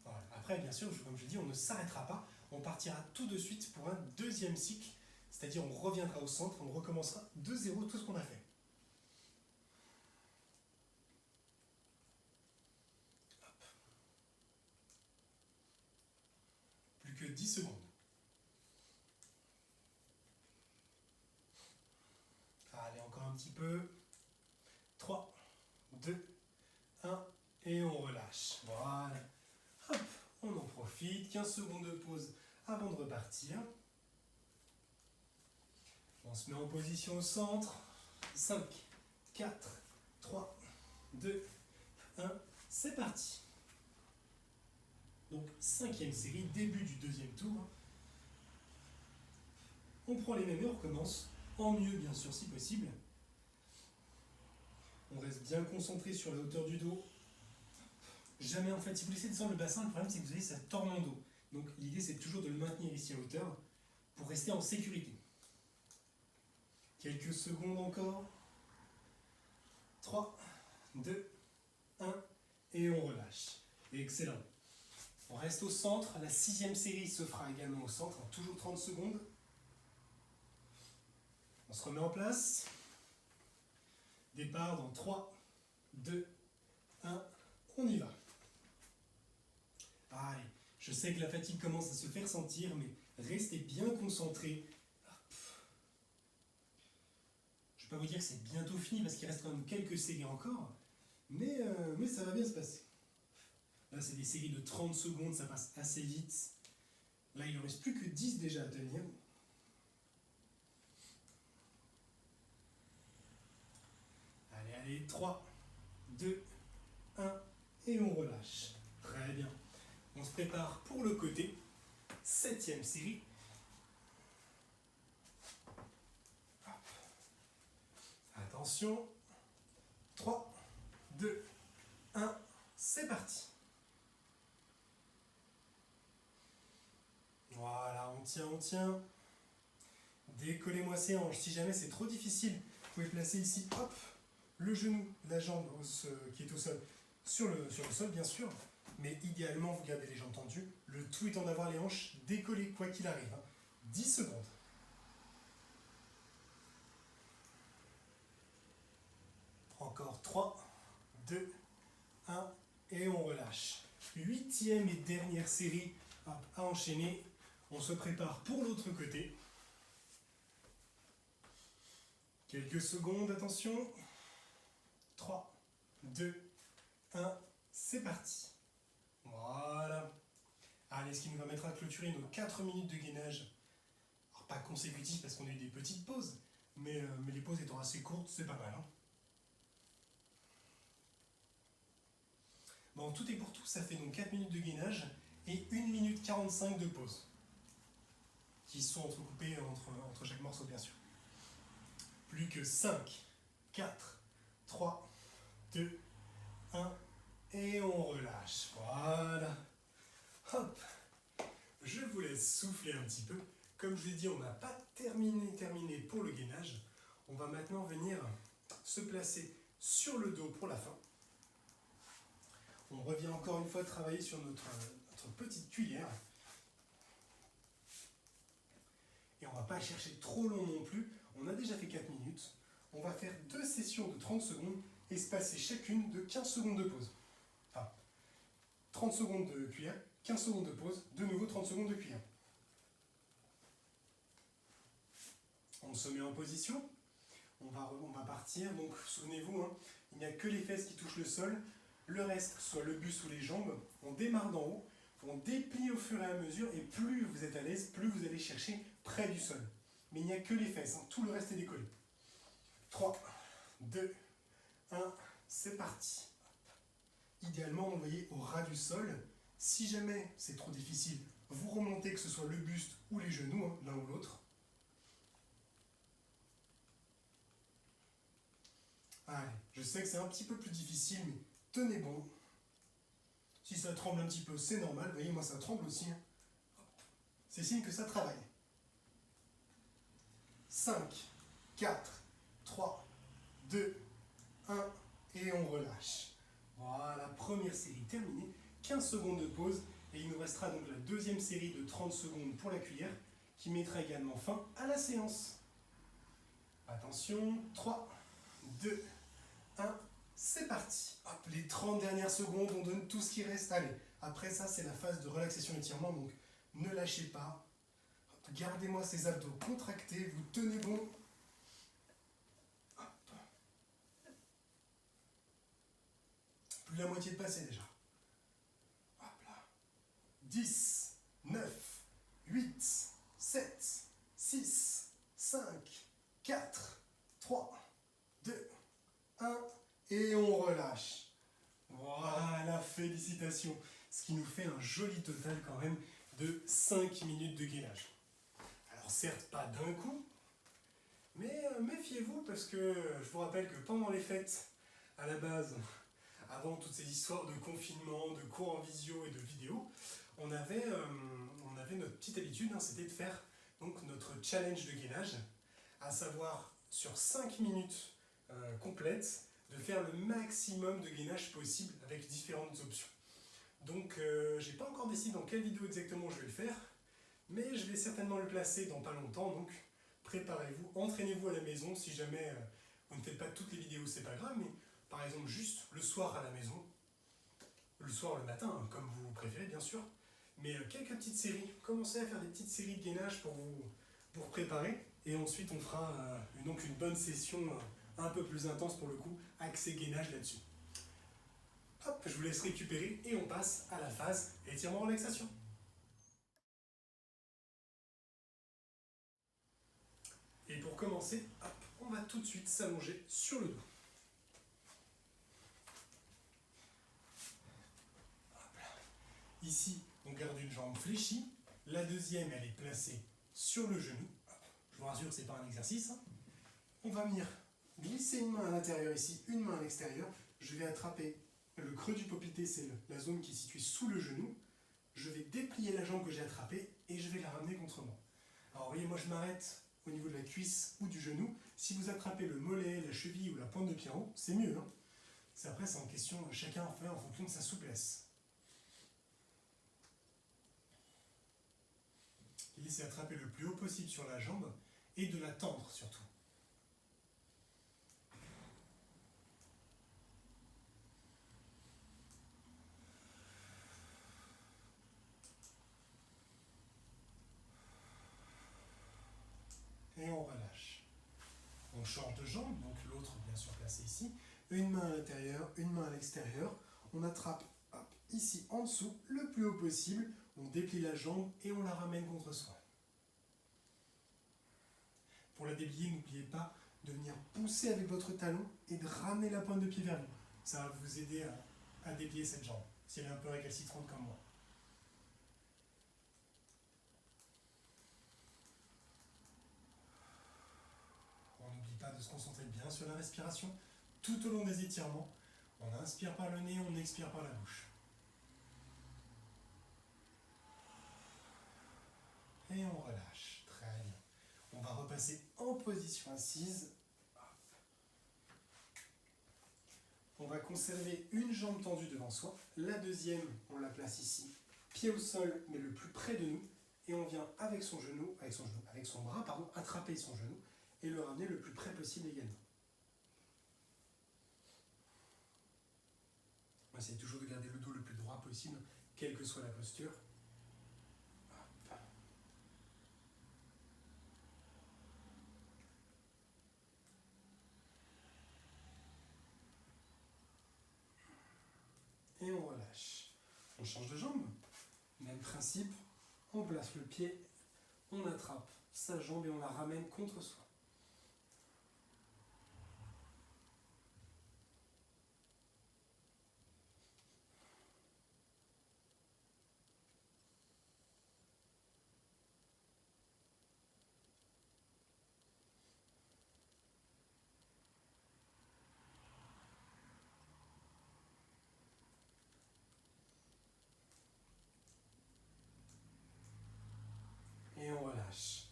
Speaker 1: Voilà. Après, bien sûr, comme je dis, on ne s'arrêtera pas. On partira tout de suite pour un deuxième cycle. C'est-à-dire on reviendra au centre, on recommencera de zéro tout ce qu'on a fait. Hop. Plus que 10 secondes. Allez, encore un petit peu. 3, 2, 1, et on relâche. Voilà. Hop, on en profite. 15 secondes de pause avant de repartir. On se met en position au centre. 5, 4, 3, 2, 1, c'est parti. Donc, cinquième série, début du deuxième tour. On prend les mêmes et on recommence, en mieux bien sûr si possible. On reste bien concentré sur la hauteur du dos. Jamais en fait, si vous laissez descendre le bassin, le problème c'est que vous avez ça tord mon dos. Donc l'idée c'est toujours de le maintenir ici à hauteur pour rester en sécurité. Quelques secondes encore. 3, 2, 1 et on relâche. Excellent. On reste au centre. La 6e série se fera également au centre, en toujours 30 secondes. On se remet en place. Départ dans 3, 2, 1, on y va. Allez, je sais que la fatigue commence à se faire sentir, mais restez bien concentrés. Je ne vais pas vous dire que c'est bientôt fini parce qu'il reste quand même quelques séries encore, mais ça va bien se passer. Là, c'est des séries de 30 secondes, ça passe assez vite. Là, il ne reste plus que 10 déjà à tenir. Allez, 3, 2, 1, et on relâche. Très bien. On se prépare pour le côté. 7e série. Hop. Attention. 3, 2, 1, c'est parti. Voilà, on tient, on tient. Décollez-moi ces hanches. Si jamais c'est trop difficile, vous pouvez placer ici, hop, le genou, la jambe qui est au sol, sur le sol bien sûr, mais idéalement vous gardez les jambes tendues. Le tout étant d'avoir les hanches décollées quoi qu'il arrive. 10 secondes. Encore 3, 2, 1 et on relâche. 8e et dernière série hop, à enchaîner. On se prépare pour l'autre côté. Quelques secondes, attention. 3, 2, 1, c'est parti. Voilà. Allez, ce qui nous permettra de clôturer nos 4 minutes de gainage. Alors, pas consécutifs parce qu'on a eu des petites pauses, mais les pauses étant assez courtes, c'est pas mal. Bon, tout est pour tout, ça fait donc 4 minutes de gainage et 1 minute 45 de pause. Qui sont entrecoupées entre chaque morceau, bien sûr. Plus que 5, 4, 3, 2, 1, et on relâche. Voilà. Hop. Je vous laisse souffler un petit peu. Comme je l'ai dit, on n'a pas terminé pour le gainage. On va maintenant venir se placer sur le dos pour la fin. On revient encore une fois travailler sur notre petite cuillère. Et on ne va pas chercher trop long non plus. On a déjà fait 4 minutes. On va faire 2 sessions de 30 secondes, espacées chacune de 15 secondes de pause. Enfin, 30 secondes de cuillère, 15 secondes de pause, de nouveau 30 secondes de cuillère. On se met en position. On va partir. Donc, souvenez-vous, il n'y a que les fesses qui touchent le sol. Le reste, soit le buste ou les jambes, on démarre d'en haut. On déplie au fur et à mesure. Et plus vous êtes à l'aise, plus vous allez chercher près du sol. Mais il n'y a que les fesses. Tout le reste est décollé. 3, 2, 1, c'est parti. Idéalement, vous voyez, au ras du sol. Si jamais c'est trop difficile, vous remontez, que ce soit le buste ou les genoux, l'un ou l'autre. Allez, je sais que c'est un petit peu plus difficile, mais tenez bon. Si ça tremble un petit peu, c'est normal. Vous voyez, moi ça tremble aussi. C'est signe que ça travaille. 5, 4, 3, 2, 1, et on relâche. Voilà, première série terminée. 15 secondes de pause. Et il nous restera donc la deuxième série de 30 secondes pour la cuillère, qui mettra également fin à la séance. Attention, 3, 2, 1, c'est parti. Hop, les 30 dernières secondes, on donne tout ce qui reste. Allez, après ça, c'est la phase de relaxation et étirement, donc ne lâchez pas. Hop, gardez-moi ces abdos contractés, vous tenez bon. Hop. Plus de la moitié de passé déjà. Hop là. 10, 9, 8, 7, 6, 5, 4, 3, 2, 1, et on relâche. Voilà, félicitations. Ce qui nous fait un joli total quand même de 5 minutes de gainage. Alors Alors certes pas d'un coup, mais méfiez-vous parce que je vous rappelle que pendant les fêtes, à la base, avant toutes ces histoires de confinement, de cours en visio et de vidéo, on avait notre petite habitude, hein, c'était de faire donc, notre challenge de gainage, à savoir sur 5 minutes complètes, de faire le maximum de gainage possible avec différentes options. Donc j'ai pas encore décidé dans quelle vidéo exactement je vais le faire, mais je vais certainement le placer dans pas longtemps, donc préparez-vous, entraînez-vous à la maison, si jamais vous ne faites pas toutes les vidéos, c'est pas grave, mais par exemple juste le soir à la maison, le soir, le matin, hein, comme vous préférez bien sûr, mais quelques petites séries, commencez à faire des petites séries de gainage pour vous préparer, et ensuite on fera donc une bonne session un peu plus intense pour le coup, axée gainage là-dessus. Hop, je vous laisse récupérer et on passe à la phase étirement relaxation. Et pour commencer, hop, on va tout de suite s'allonger sur le dos. Ici, on garde une jambe fléchie, la deuxième elle est placée sur le genou. Je vous rassure, c'est pas un exercice. On va venir glisser une main à l'intérieur ici, une main à l'extérieur. Je vais attraper le creux du poplité, c'est la zone qui est située sous le genou. Je vais déplier la jambe que j'ai attrapée et je vais la ramener contre moi. Alors vous voyez, moi je m'arrête au niveau de la cuisse ou du genou. Si vous attrapez le mollet, la cheville ou la pointe de pied en haut, c'est mieux. Hein. Après, c'est en question, chacun en fait en fonction de sa souplesse. L'idée, c'est d'attraper le plus haut possible sur la jambe et de la tendre surtout. Et on relâche. On change de jambe, donc l'autre bien sûr placé ici. Une main à l'intérieur, une main à l'extérieur. On attrape hop, ici en dessous le plus haut possible. On déplie la jambe et on la ramène contre soi. Pour la déplier, n'oubliez pas de venir pousser avec votre talon et de ramener la pointe de pied vers vous. Ça va vous aider à déplier cette jambe, si elle est un peu récalcitrante comme moi. On n'oublie pas de se concentrer bien sur la respiration tout au long des étirements. On inspire par le nez, on expire par la bouche. Et on relâche. Très bien. On va repasser en position assise. On va conserver une jambe tendue devant soi. La deuxième, on la place ici, pied au sol, mais le plus près de nous. Et on vient avec son bras, attraper son genou et le ramener le plus près possible également. On essaie toujours de garder le dos le plus droit possible, quelle que soit la posture. Et on relâche. On change de jambe. Même principe, on place le pied, on attrape sa jambe et on la ramène contre soi. Et on relâche.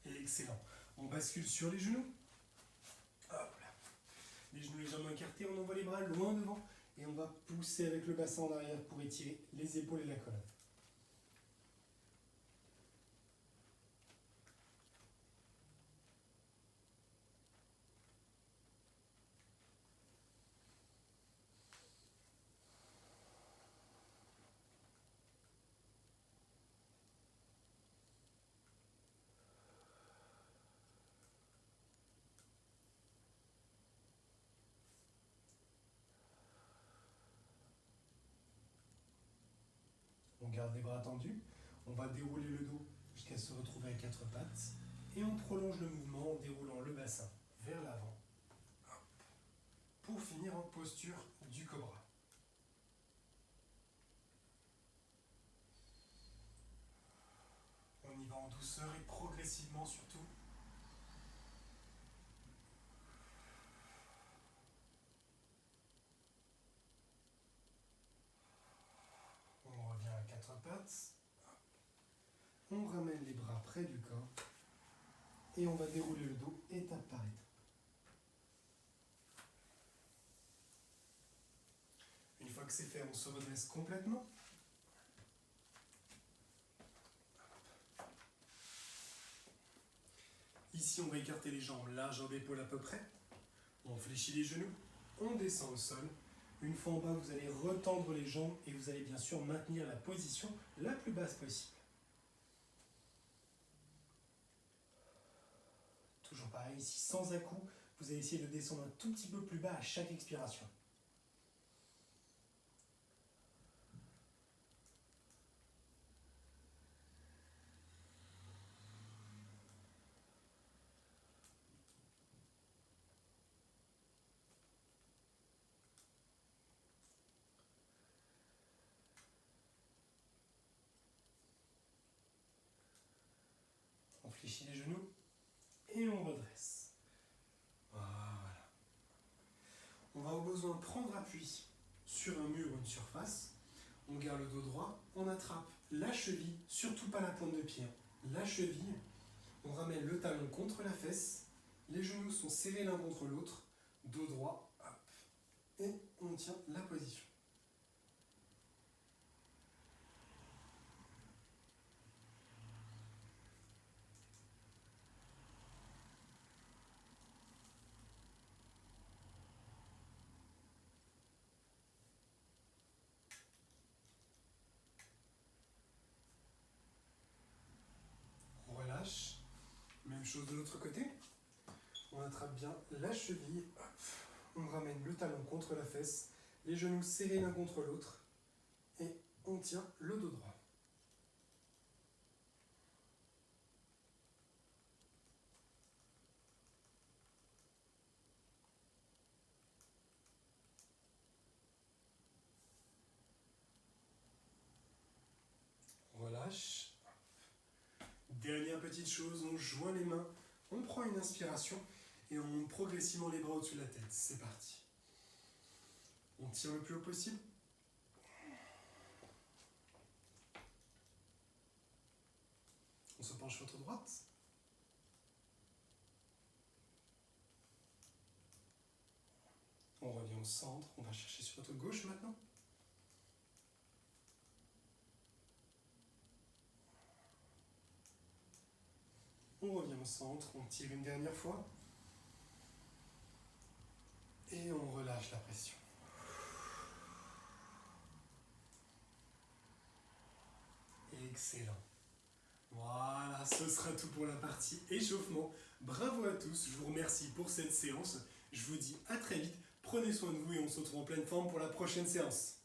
Speaker 1: Excellent. On bascule sur les genoux. Hop là. Les genoux légèrement écartés, on envoie les bras loin devant et on va pousser avec le bassin en arrière pour étirer les épaules et la colonne. On garde les bras tendus, on va dérouler le dos jusqu'à se retrouver à quatre pattes et on prolonge le mouvement en déroulant le bassin vers l'avant pour finir en posture du cobra. On y va en douceur et progressivement. progressivement surtout. On revient à quatre pattes. On ramène les bras près du corps. Et on va dérouler le dos étape par étape. Une fois que c'est fait, on se redresse complètement. Ici, on va écarter les jambes, largeur d'épaule à peu près. On fléchit les genoux, on descend au sol. Une fois en bas, vous allez retendre les jambes et vous allez bien sûr maintenir la position la plus basse possible. Toujours pareil, ici sans à-coups, vous allez essayer de descendre un tout petit peu plus bas à chaque expiration. On fléchit les genoux et on redresse. Voilà. On va au besoin prendre appui sur un mur ou une surface. On garde le dos droit, on attrape la cheville, surtout pas la pointe de pied. La cheville, on ramène le talon contre la fesse, les genoux sont serrés l'un contre l'autre, dos droit, hop, et on tient la position. On relâche, même chose de l'autre côté, on attrape bien la cheville, hop, on ramène le talon contre la fesse, les genoux serrés l'un contre l'autre, et on tient le dos droit. On relâche. Dernière petite chose, on joint les mains, on prend une inspiration et on monte progressivement les bras au-dessus de la tête. C'est parti. On tire le plus haut possible. On se penche sur votre droite. On revient au centre, on va chercher sur votre gauche maintenant. On revient au centre, on tire une dernière fois. Et on relâche la pression. Excellent. Voilà, ce sera tout pour la partie échauffement. Bravo à tous, je vous remercie pour cette séance. Je vous dis à très vite, prenez soin de vous et on se retrouve en pleine forme pour la prochaine séance.